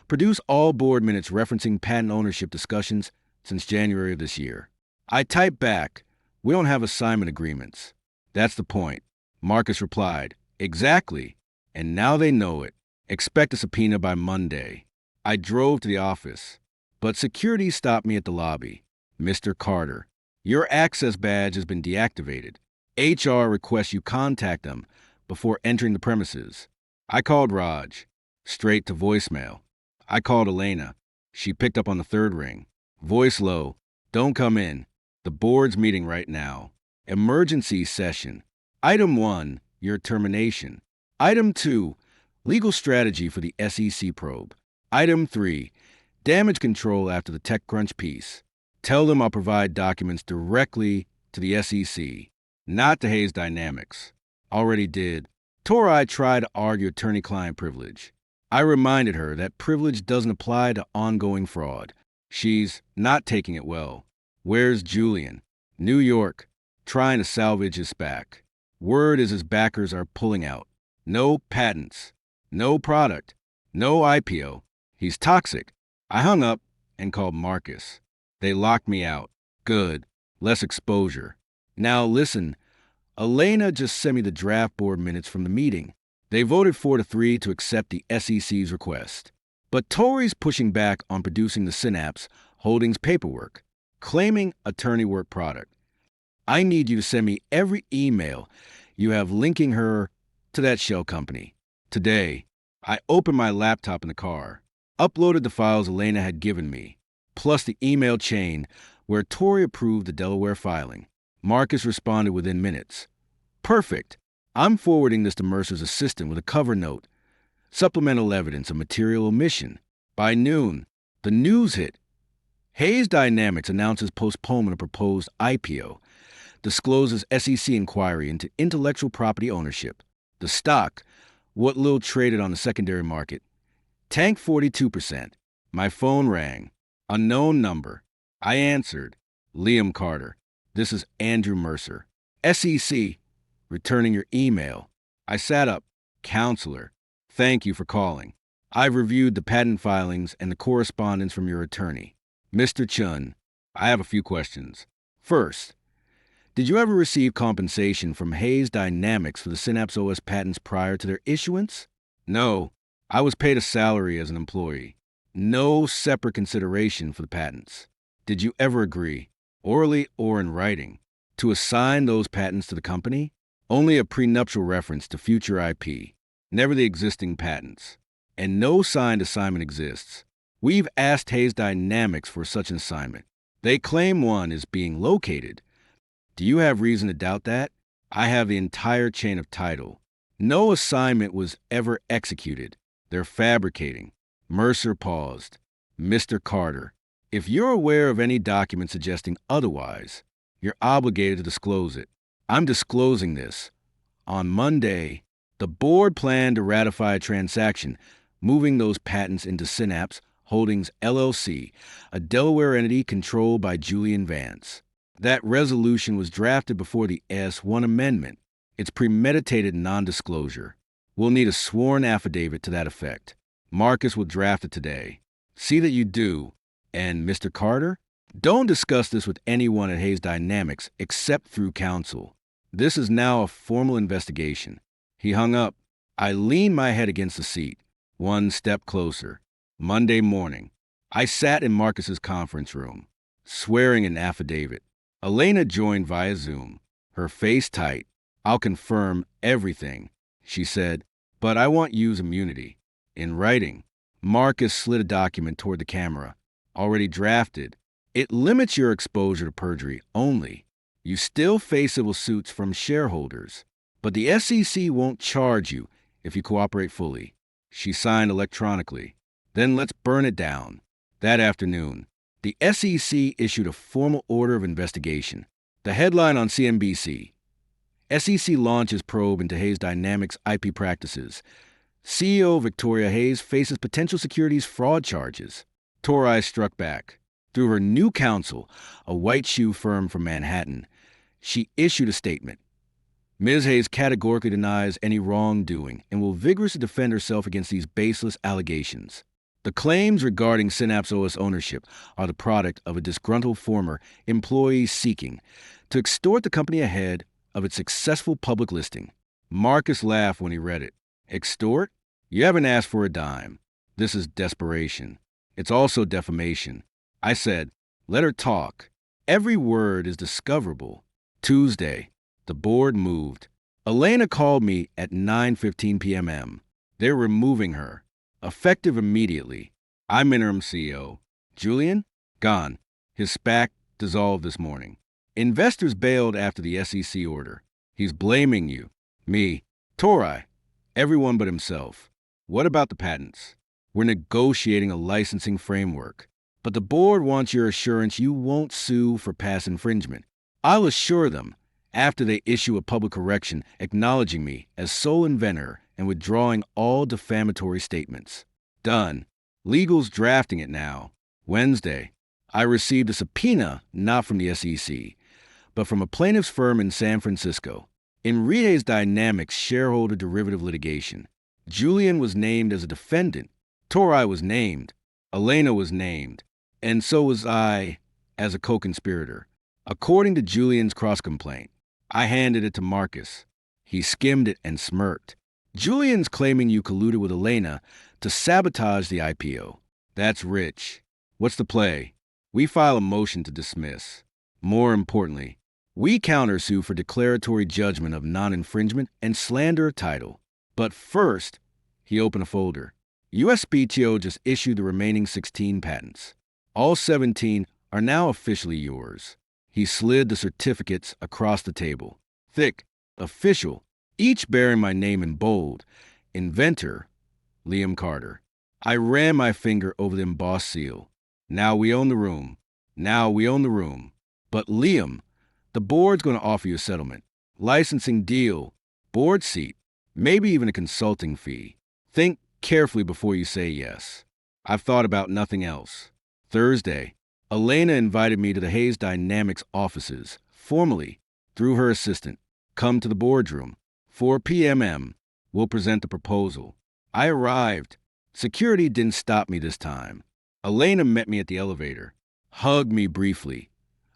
Produce all board minutes referencing patent ownership discussions since January of this year. I typed back, we don't have assignment agreements. That's the point. Marcus replied, exactly. And now they know it. Expect a subpoena by Monday. I drove to the office, but security stopped me at the lobby. Mr. Carter, your access badge has been deactivated. HR requests you contact them before entering the premises. I called Raj, straight to voicemail. I called Elena. She picked up on the third ring. Voice low. Don't come in. The board's meeting right now. Emergency session. Item 1, your termination. Item 2, legal strategy for the SEC probe. Item 3, damage control after the TechCrunch piece. Tell them I'll provide documents directly to the SEC, not to Hayes Dynamics. Already did. Torai tried to argue attorney-client privilege. I reminded her that privilege doesn't apply to ongoing fraud. She's not taking it well. Where's Julian? New York, trying to salvage his SPAC. Word is his backers are pulling out. No patents, no product, no IPO. He's toxic. I hung up and called Marcus. They locked me out. Good. Less exposure. Now listen, Elena just sent me the draft board minutes from the meeting. They voted 4-3 to accept the SEC's request. But Tori's pushing back on producing the Synapse Holdings paperwork, claiming attorney work product. I need you to send me every email you have linking her to that shell company. Today, I opened my laptop in the car, uploaded the files Elena had given me, plus the email chain where Tori approved the Delaware filing. Marcus responded within minutes. Perfect. I'm forwarding this to Mercer's assistant with a cover note. Supplemental evidence of material omission. By noon, the news hit. Hayes Dynamics announces postponement of proposed IPO. Discloses SEC inquiry into intellectual property ownership. The stock, what little traded on the secondary market, tanked 42%. My phone rang. Unknown number. I answered. Liam Carter. This is Andrew Mercer. SEC. Returning your email. I sat up. Counselor, thank you for calling. I've reviewed the patent filings and the correspondence from your attorney. Mr. Chun, I have a few questions. First, did you ever receive compensation from Hayes Dynamics for the Synapse OS patents prior to their issuance? No, I was paid a salary as an employee. No separate consideration for the patents. Did you ever agree, orally or in writing, to assign those patents to the company? Only a prenuptial reference to future IP, never the existing patents. And no signed assignment exists. We've asked Hayes Dynamics for such an assignment. They claim one is being located. Do you have reason to doubt that? I have the entire chain of title. No assignment was ever executed. They're fabricating. Mercer paused. Mr. Carter, if you're aware of any document suggesting otherwise, you're obligated to disclose it. I'm disclosing this. On Monday, The board planned to ratify a transaction, moving those patents into Synapse Holdings LLC, a Delaware entity controlled by Julian Vance. That resolution was drafted before the S1 amendment. It's premeditated non-disclosure. We'll need a sworn affidavit to that effect. Marcus will draft it today. See that you do. And Mr. Carter? Don't discuss this with anyone at Hayes Dynamics except through counsel. This is now a formal investigation. He hung up. I leaned my head against the seat. One step closer. Monday morning. I sat in Marcus's conference room, swearing an affidavit. Elena joined via Zoom, her face tight. I'll confirm everything, she said, but I want you's immunity. In writing. Marcus slid a document toward the camera. Already drafted. It limits your exposure to perjury only. You still face civil suits from shareholders, but the SEC won't charge you if you cooperate fully. She signed electronically. Then let's burn it down. That afternoon, the SEC issued a formal order of investigation. The headline on CNBC: SEC launches probe into Hayes Dynamics IP practices. CEO Victoria Hayes faces potential securities fraud charges. Tori struck back. Through her new counsel, a white shoe firm from Manhattan, she issued a statement. Ms. Hayes categorically denies any wrongdoing and will vigorously defend herself against these baseless allegations. The claims regarding Synapse OS ownership are the product of a disgruntled former employee seeking to extort the company ahead of its successful public listing. Marcus laughed when he read it. Extort? You haven't asked for a dime. This is desperation. It's also defamation. I said, let her talk. Every word is discoverable. Tuesday, the board moved. Elena called me at 9:15 p.m. They're removing her. Effective immediately. I'm interim CEO. Julian? Gone. His SPAC dissolved this morning. Investors bailed after the SEC order. He's blaming you. Me. Tori. Everyone but himself. What about the patents? We're negotiating a licensing framework. But the board wants your assurance you won't sue for past infringement. I'll assure them after they issue a public correction acknowledging me as sole inventor and withdrawing all defamatory statements. Done. Legal's drafting it now. Wednesday, I received a subpoena not from the SEC, but from a plaintiff's firm in San Francisco. In Hayes Dynamics shareholder derivative litigation, Julian was named as a defendant. Tori was named. Elena was named. And so was I as a co-conspirator. According to Julian's cross-complaint, I handed it to Marcus. He skimmed it and smirked. Julian's claiming you colluded with Elena to sabotage the IPO. That's rich. What's the play? We file a motion to dismiss. More importantly, we countersue for declaratory judgment of non-infringement and slander of title. But first, he opened a folder. USPTO just issued the remaining 16 patents. All 17 are now officially yours. He slid the certificates across the table. Thick, official, each bearing my name in bold. Inventor, Liam Carter. I ran my finger over the embossed seal. Now we own the room. Now we own the room. But Liam, the board's going to offer you a settlement. Licensing deal, board seat, maybe even a consulting fee. Think carefully before you say yes. I've thought about nothing else. Thursday, Elena invited me to the Hayes Dynamics offices, formally, through her assistant. Come to the boardroom. 4 p.m. We'll present the proposal. I arrived. Security didn't stop me this time. Elena met me at the elevator, hugged me briefly,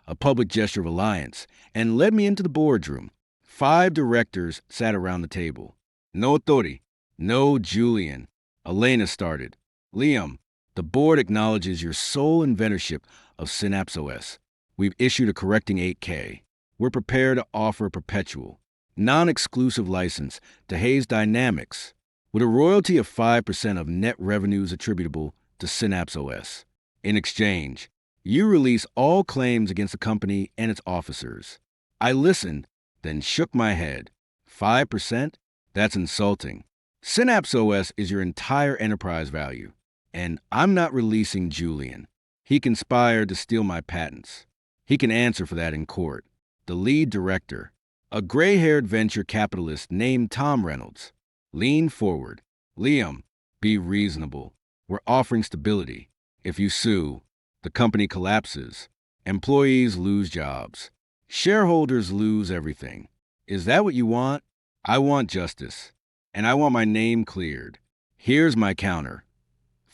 a public gesture of alliance, and led me into the boardroom. 5 directors sat around the table. No Tori, no Julian. Elena started. Liam, the board acknowledges your sole inventorship of Synapse OS. We've issued a correcting 8K. We're prepared to offer a perpetual, non-exclusive license to Hayes Dynamics with a royalty of 5% of net revenues attributable to Synapse OS. In exchange, you release all claims against the company and its officers. I listened, then shook my head. 5%? That's insulting. Synapse OS is your entire enterprise value. And I'm not releasing Julian. He conspired to steal my patents. He can answer for that in court. The lead director, a gray-haired venture capitalist named Tom Reynolds. leaned forward. Liam, be reasonable. We're offering stability. If you sue, the company collapses. Employees lose jobs. Shareholders lose everything. Is that what you want? I want justice. And I want my name cleared. Here's my counter.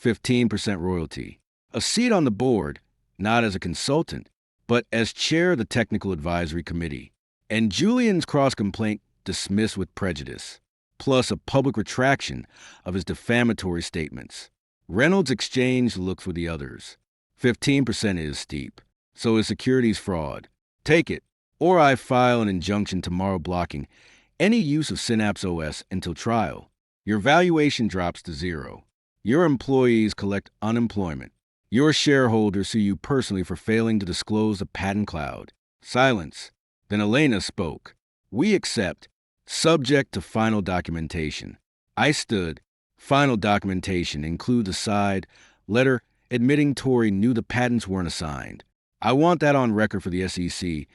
15% royalty. A seat on the board, not as a consultant, but as chair of the technical advisory committee. And Julian's cross-complaint dismissed with prejudice, plus a public retraction of his defamatory statements. Reynolds exchanged looks with the others. 15% is steep, so is securities fraud. Take it, or I file an injunction tomorrow blocking any use of Synapse OS until trial. Your valuation drops to zero. Your employees collect unemployment. Your shareholders sue you personally for failing to disclose the patent cloud. Silence. Then Elena spoke. We accept, subject to final documentation. I stood. Final documentation includes a side letter admitting Tory knew the patents weren't assigned. I want that on record for the SEC.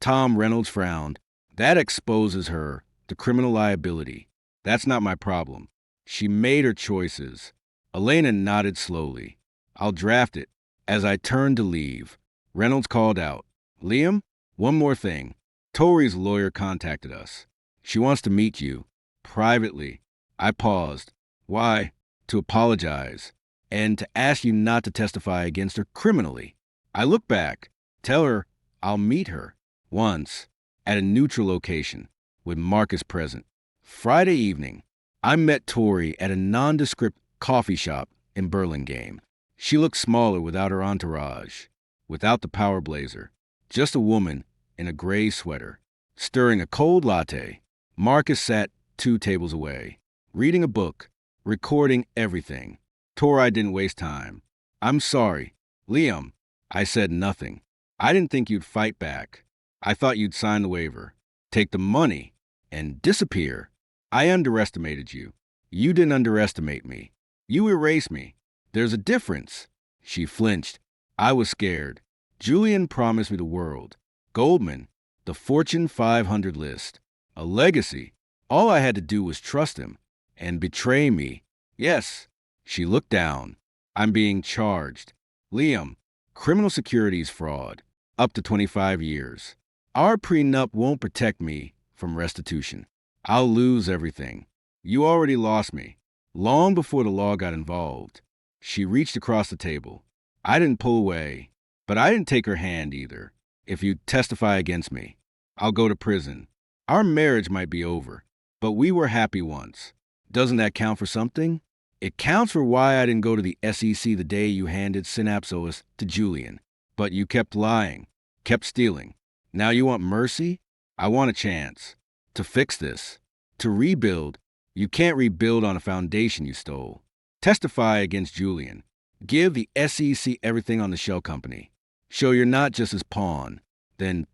Tom Reynolds frowned. That exposes her to criminal liability. That's not my problem. She made her choices. Elena nodded slowly. I'll draft it. As I turned to leave, Reynolds called out, Liam, one more thing. Tory's lawyer contacted us. She wants to meet you. Privately. I paused. Why? To apologize. And to ask you not to testify against her criminally. I looked back. Tell her I'll meet her. Once. At a neutral location. With Marcus present. Friday evening. I met Tory at a nondescript coffee shop in Burlingame. She looked smaller without her entourage, without the power blazer. Just a woman in a gray sweater, stirring a cold latte. Marcus sat 2 tables away, reading a book, recording everything. Tory didn't waste time. I'm sorry. Liam, I said nothing. I didn't think you'd fight back. I thought you'd sign the waiver, take the money, and disappear. I underestimated you. You didn't underestimate me. You erased me. There's a difference. She flinched. I was scared. Julian promised me the world. Goldman, the Fortune 500 list, a legacy. All I had to do was trust him and betray me. Yes. She looked down. I'm being charged. Liam, criminal securities fraud, up to 25 years. Our prenup won't protect me from restitution. I'll lose everything. You already lost me, long before the law got involved. She reached across the table. I didn't pull away, but I didn't take her hand either. If you testify against me, I'll go to prison. Our marriage might be over, but we were happy once. Doesn't that count for something? It counts for why I didn't go to the SEC the day you handed Synapse OS to Julian. But you kept lying, kept stealing. Now you want mercy? I want a chance. To fix this. To rebuild. You can't rebuild on a foundation you stole. Testify against Julian. Give the SEC everything on the shell company. Show you're not just his pawn. Then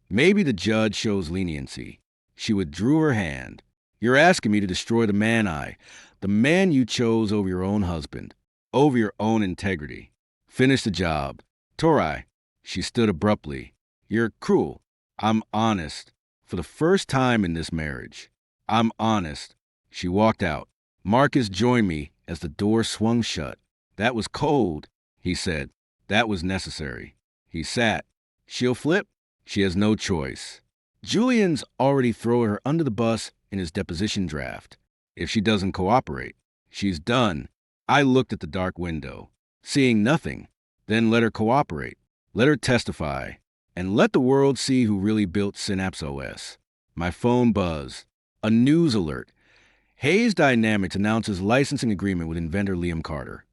maybe the judge shows leniency. She withdrew her hand. You're asking me to destroy the man you chose over your own husband, over your own integrity. Finish the job. Tory, she stood abruptly. You're cruel. I'm honest. For the first time in this marriage. I'm honest. She walked out. Marcus joined me as the door swung shut. That was cold, he said. That was necessary. He sat. She'll flip. She has no choice. Julian's already thrown her under the bus in his deposition draft. If she doesn't cooperate, she's done. I looked at the dark window, seeing nothing. Then let her cooperate. Let her testify. And let the world see who really built Synapse OS. My phone buzzed. A news alert. Hayes Dynamics announces licensing agreement with inventor Liam Carter.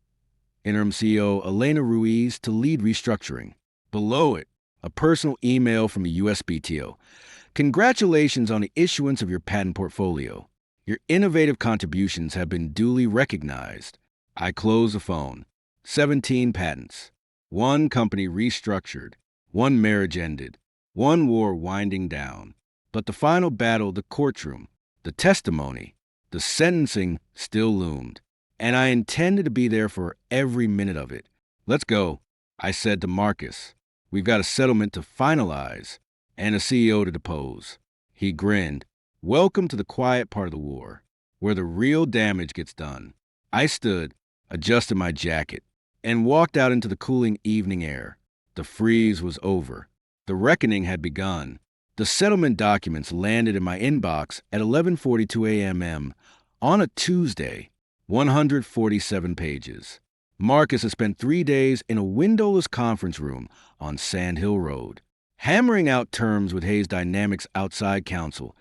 Interim CEO Elena Ruiz to lead restructuring. Below it, a personal email from the USPTO. Congratulations on the issuance of your patent portfolio. Your innovative contributions have been duly recognized. I closed the phone. 17 patents. 1 company restructured. 1 marriage ended. 1 war winding down. But the final battle, the courtroom, the testimony, the sentencing still loomed. And I intended to be there for every minute of it. Let's go, I said to Marcus. We've got a settlement to finalize and a CEO to depose. He grinned. Welcome to the quiet part of the war. where the real damage gets done. I stood, adjusted my jacket, and walked out into the cooling evening air. The freeze was over. The reckoning had begun. The settlement documents landed in my inbox at 11:42 a.m. on a Tuesday, 147 pages. Marcus had spent 3 days in a windowless conference room on Sand Hill Road, hammering out terms with Hayes Dynamics' outside counsel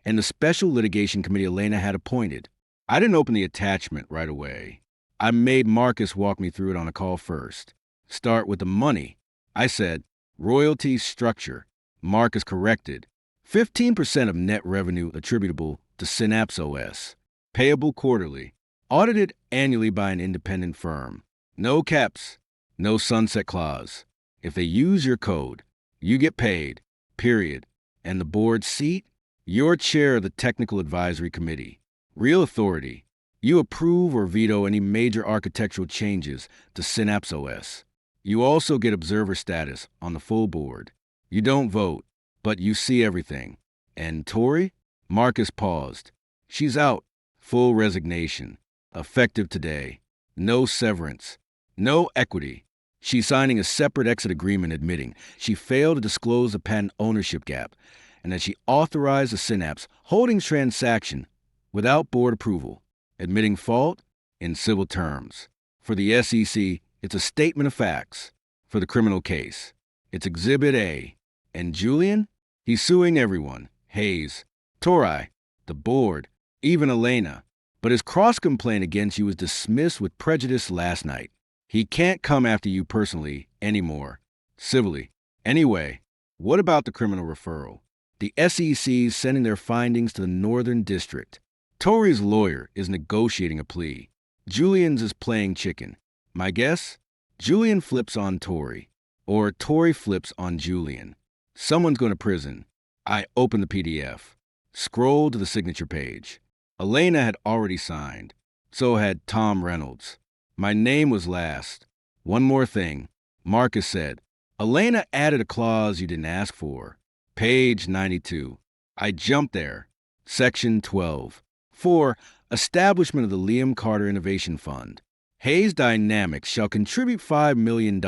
and the special litigation committee Elena had appointed. I didn't open the attachment right away. I made Marcus walk me through it on a call first. Start with the money. I said, royalty structure. Marcus corrected. 15% of net revenue attributable to Synapse OS. Payable quarterly. Audited annually by an independent firm. No caps. No sunset clause. If they use your code, you get paid. Period. And the board seat? You're chair of the technical advisory committee. Real authority. You approve or veto any major architectural changes to Synapse OS. You also get observer status on the full board. You don't vote, but you see everything. And Tori? Marcus paused. She's out. Full resignation. Effective today. No severance. No equity. She's signing a separate exit agreement admitting she failed to disclose the patent ownership gap and that she authorized the Synapse Holdings transaction without board approval, admitting fault in civil terms. For the SEC, it's a statement of facts. For the criminal case, it's Exhibit A. And Julian? He's suing everyone. Hayes, Tori, the board, even Elena. But his cross-complaint against you was dismissed with prejudice last night. He can't come after you personally anymore. Civilly. Anyway, what about the criminal referral? The SEC's sending their findings to the Northern District. Tori's lawyer is negotiating a plea. Julian's is playing chicken. My guess? Julian flips on Tori. Or Tori flips on Julian. Someone's going to prison. I open the PDF. Scroll to the signature page. Elena had already signed. So had Tom Reynolds. My name was last. One more thing. Marcus said, Elena added a clause you didn't ask for. Page 92. I jumped there. Section 12. For establishment of the Liam Carter Innovation Fund. Hayes Dynamics shall contribute $5 million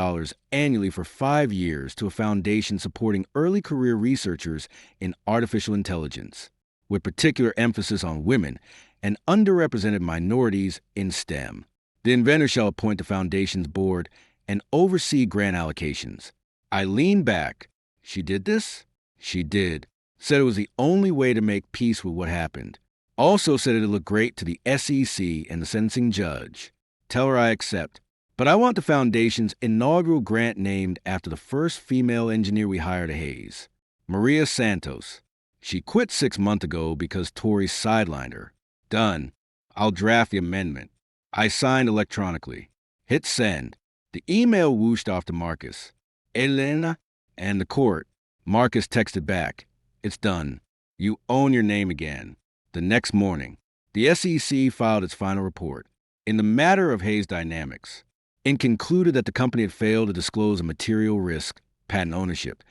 annually for 5 years to a foundation supporting early career researchers in artificial intelligence, with particular emphasis on women and underrepresented minorities in STEM. The inventor shall appoint the foundation's board and oversee grant allocations. I leaned back. She did this? She did. Said it was the only way to make peace with what happened. Also said it looked great to the SEC and the sentencing judge. Tell her I accept. But I want the foundation's inaugural grant named after the first female engineer we hired at Hayes, Maria Santos. She quit 6 months ago because Tori sidelined her. Done. I'll draft the amendment. I signed electronically. Hit send. The email whooshed off to Marcus. Elena and the court. Marcus texted back. It's done. You own your name again. The next morning, the SEC filed its final report. In the matter of Hayes Dynamics, it concluded that the company had failed to disclose a material risk, patent ownership,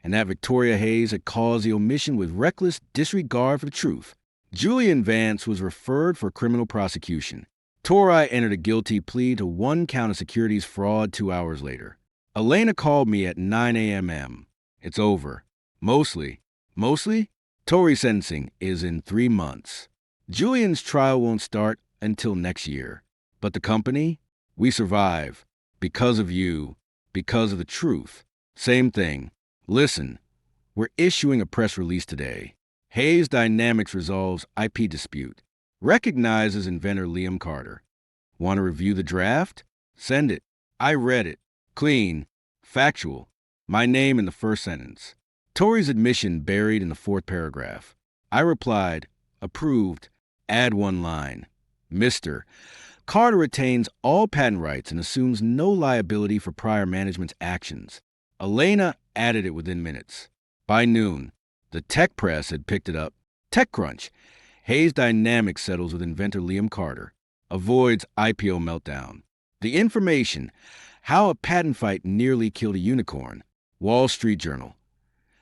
and that Victoria Hayes had caused the omission with reckless disregard for the truth. Julian Vance was referred for criminal prosecution. Tori entered a guilty plea to 1 count of securities fraud 2 hours later. Elena called me at 9 a.m. It's over. Mostly? Tori's sentencing is in 3 months. Julian's trial won't start until next year. But the company? We survive. Because of you. Because of the truth. Same thing. Listen, we're issuing a press release today. Hayes Dynamics resolves IP dispute. Recognizes inventor Liam Carter. Want to review the draft? Send it. I read it. Clean. Factual. My name in the first sentence. Tori's admission buried in the 4th paragraph. I replied, approved. Add 1 line. Mr. Carter retains all patent rights and assumes no liability for prior management's actions. Elena added it within minutes. By noon, the tech press had picked it up. TechCrunch. Hayes Dynamics settles with inventor Liam Carter. Avoids IPO meltdown. The information. How a patent fight nearly killed a unicorn. Wall Street Journal.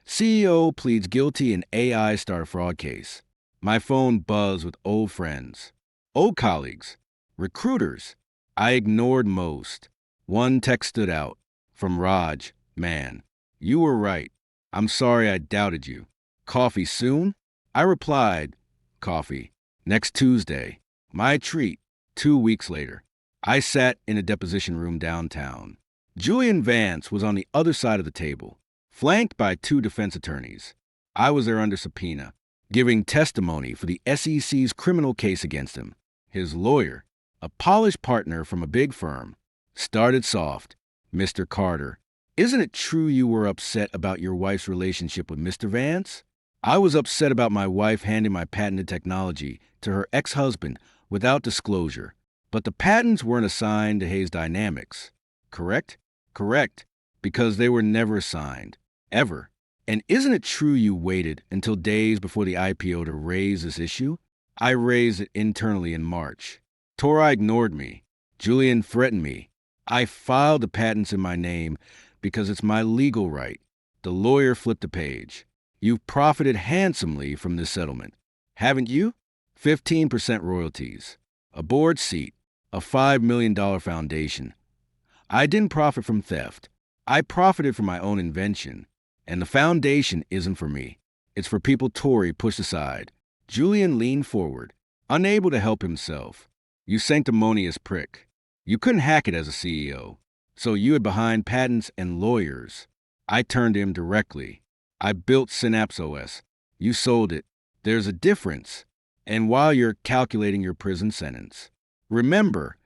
CEO pleads guilty in AI starter fraud case. My phone buzzed with old friends, old colleagues, recruiters. I ignored most. One text stood out from Raj. Man, you were right. I'm sorry I doubted you. Coffee soon? I replied, coffee. Next Tuesday. My treat. 2 weeks later. I sat in a deposition room downtown. Julian Vance was on the other side of the table, flanked by 2 defense attorneys. I was there under subpoena, giving testimony for the SEC's criminal case against him. His lawyer, a polished partner from a big firm, started soft. Mr. Carter, isn't it true you were upset about your wife's relationship with Mr. Vance? I was upset about my wife handing my patented technology to her ex-husband without disclosure. But the patents weren't assigned to Hayes Dynamics, correct? Correct, because they were never assigned, ever. And isn't it true you waited until days before the IPO to raise this issue? I raised it internally in March. Tori ignored me. Julian threatened me. I filed the patents in my name because it's my legal right. The lawyer flipped a page. You've profited handsomely from this settlement, haven't you? 15% royalties, a board seat, a $5 million foundation. I didn't profit from theft. I profited from my own invention. And the foundation isn't for me. It's for people Tori pushed aside. Julian leaned forward, unable to help himself. You sanctimonious prick. You couldn't hack it as a CEO. So you hid behind patents and lawyers. I turned to him directly. I built Synapse OS. You sold it. There's a difference. And while you're calculating your prison sentence, remember,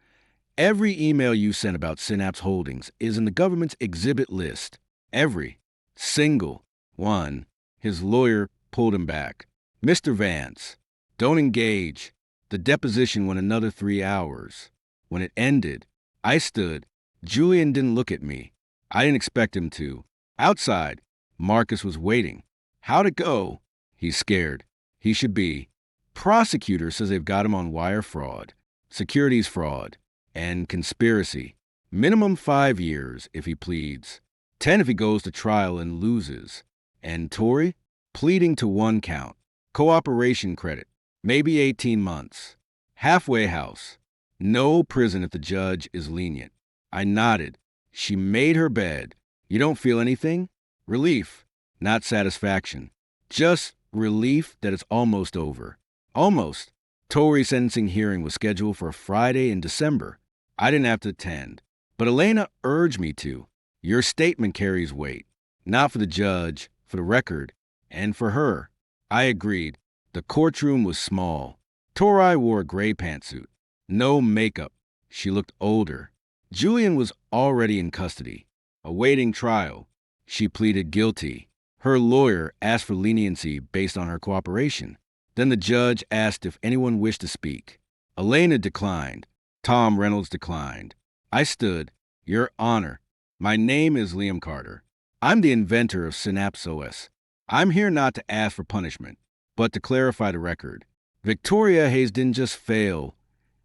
every email you sent about Synapse Holdings is in the government's exhibit list. Every single one. His lawyer pulled him back. Mr. Vance, don't engage. The deposition went another 3 hours. When it ended, I stood. Julian didn't look at me. I didn't expect him to. Outside, Marcus was waiting. How'd it go? He's scared. He should be. Prosecutor says they've got him on wire fraud, securities fraud, and conspiracy. Minimum 5 years if he pleads. 10 if he goes to trial and loses. And Tori? Pleading to 1 count. Cooperation credit. Maybe 18 months. Halfway house. No prison if the judge is lenient. I nodded. She made her bed. You don't feel anything? Relief, not satisfaction. Just relief that it's almost over. Almost. Tori's sentencing hearing was scheduled for a Friday in December. I didn't have to attend. But Elena urged me to. Your statement carries weight. Not for the judge, for the record, and for her. I agreed. The courtroom was small. Tori wore a gray pantsuit. No makeup. She looked older. Julian was already in custody, awaiting trial. She pleaded guilty. Her lawyer asked for leniency based on her cooperation. Then the judge asked if anyone wished to speak. Elena declined. Tom Reynolds declined. I stood. Your Honor, my name is Liam Carter. I'm the inventor of Synapse OS. I'm here not to ask for punishment, but to clarify the record. Victoria Hayes didn't just fail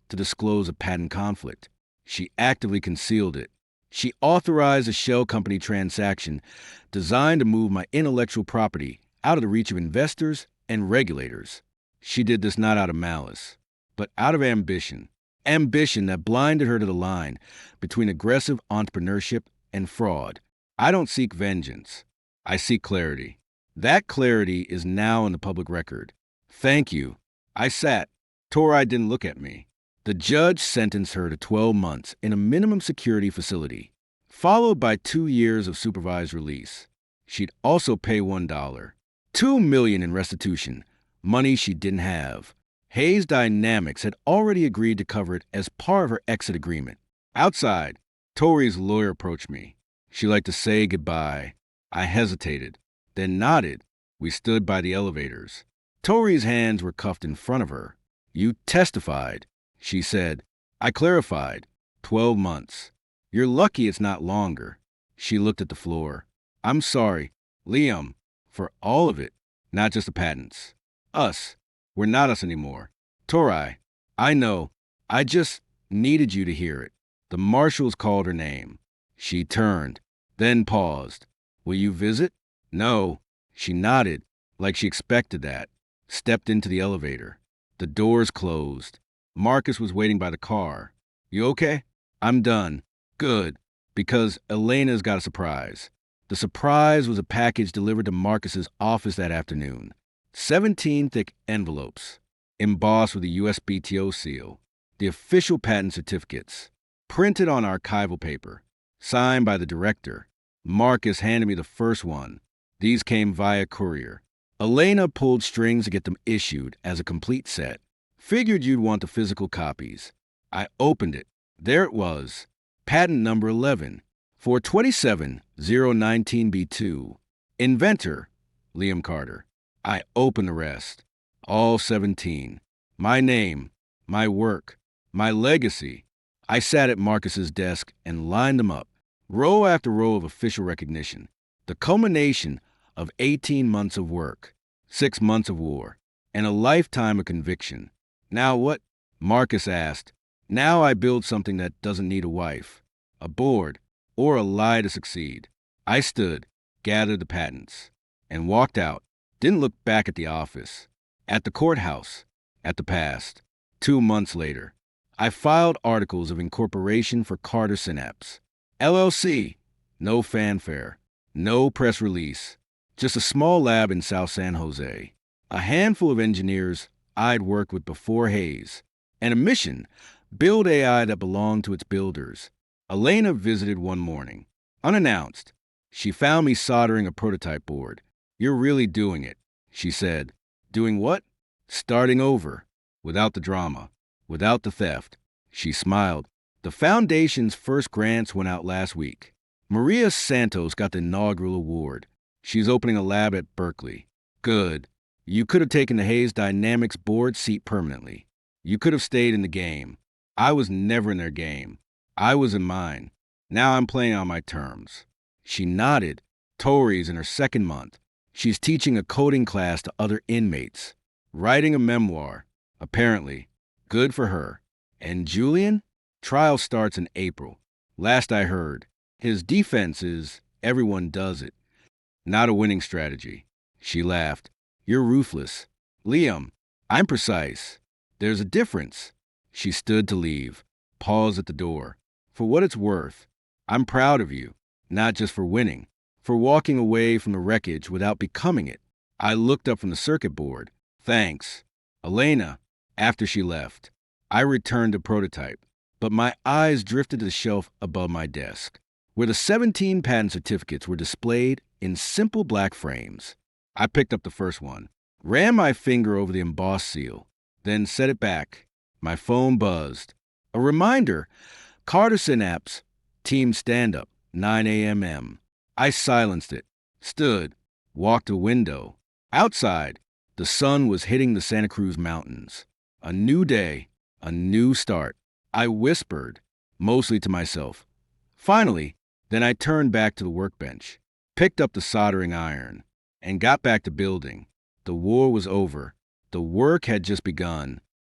to disclose a patent conflict. She actively concealed it. She authorized a shell company transaction designed to move my intellectual property out of the reach of investors and regulators. She did this not out of malice, but out of ambition. Ambition that blinded her to the line between aggressive entrepreneurship and fraud. I don't seek vengeance. I seek clarity. That clarity is now in the public record. Thank you. I sat. Tori didn't look at me. The judge sentenced her to 12 months in a minimum security facility, followed by 2 years of supervised release. She'd also pay $1, $2 million in restitution, money she didn't have. Hayes Dynamics had already agreed to cover it as part of her exit agreement. Outside, Tori's lawyer approached me. She liked to say goodbye. I hesitated, then nodded. We stood by the elevators. Tori's hands were cuffed in front of her. You testified, she said. I clarified. 12 months. You're lucky it's not longer. She looked at the floor. I'm sorry, Liam, for all of it, not just the patents. Us. We're not us anymore. Tori, I know. I just needed you to hear it. The marshals called her name. She turned, then paused. Will you visit? No. She nodded, like she expected that. Stepped into the elevator. The doors closed. Marcus was waiting by the car. You okay? I'm done. Good. Because Elena's got a surprise. The surprise was a package delivered to Marcus's office that afternoon. 17 thick envelopes, embossed with a USPTO seal, the official patent certificates, printed on archival paper, signed by the director. Marcus handed me the first one. These came via courier. Elena pulled strings to get them issued as a complete set. Figured you'd want the physical copies. I opened it. There it was. Patent number 11 for 27019B2. Inventor, Liam Carter. I opened the rest. All 17. My name, my work, my legacy. I sat at Marcus's desk and lined them up, row after row of official recognition. The culmination of 18 months of work, 6 months of war, and a lifetime of conviction. Now what? Marcus asked. Now I build something that doesn't need a wife, a board, or a lie to succeed. I stood, gathered the patents, and walked out. Didn't look back at the office, at the courthouse, at the past. 2 months later, I filed articles of incorporation for Carter Synapse. LLC. No fanfare, no press release, just a small lab in South San Jose. A handful of engineers I'd worked with before Hayes, and a mission, build AI that belonged to its builders. Elena visited one morning, unannounced. She found me soldering a prototype board. You're really doing it, she said. Doing what? Starting over, without the drama, without the theft. She smiled. The foundation's first grants went out last week. Maria Santos got the inaugural award. She's opening a lab at Berkeley. Good. You could have taken the Hayes Dynamics board seat permanently. You could have stayed in the game. I was never in their game. I was in mine. Now I'm playing on my terms. She nodded. Tori's in her second month. She's teaching a coding class to other inmates. Writing a memoir, apparently. Good for her. And Julian? Trial starts in April. Last I heard, his defense is everyone does it. Not a winning strategy. She laughed. You're ruthless. Liam, I'm precise. There's a difference. She stood to leave, paused at the door. For what it's worth, I'm proud of you, not just for winning, for walking away from the wreckage without becoming it. I looked up from the circuit board. Thanks. Elena, after she left, I returned to prototype, but my eyes drifted to the shelf above my desk, where the 17 patent certificates were displayed in simple black frames. I picked up the first one, ran my finger over the embossed seal, then set it back. My phone buzzed. A reminder, Carter Synapse, team stand-up, 9 a.m. I silenced it, stood, walked to a window. Outside, the sun was hitting the Santa Cruz Mountains. A new day, a new start. I whispered, mostly to myself. Finally, then I turned back to the workbench, picked up the soldering iron, and got back to building. The war was over. The work had just begun.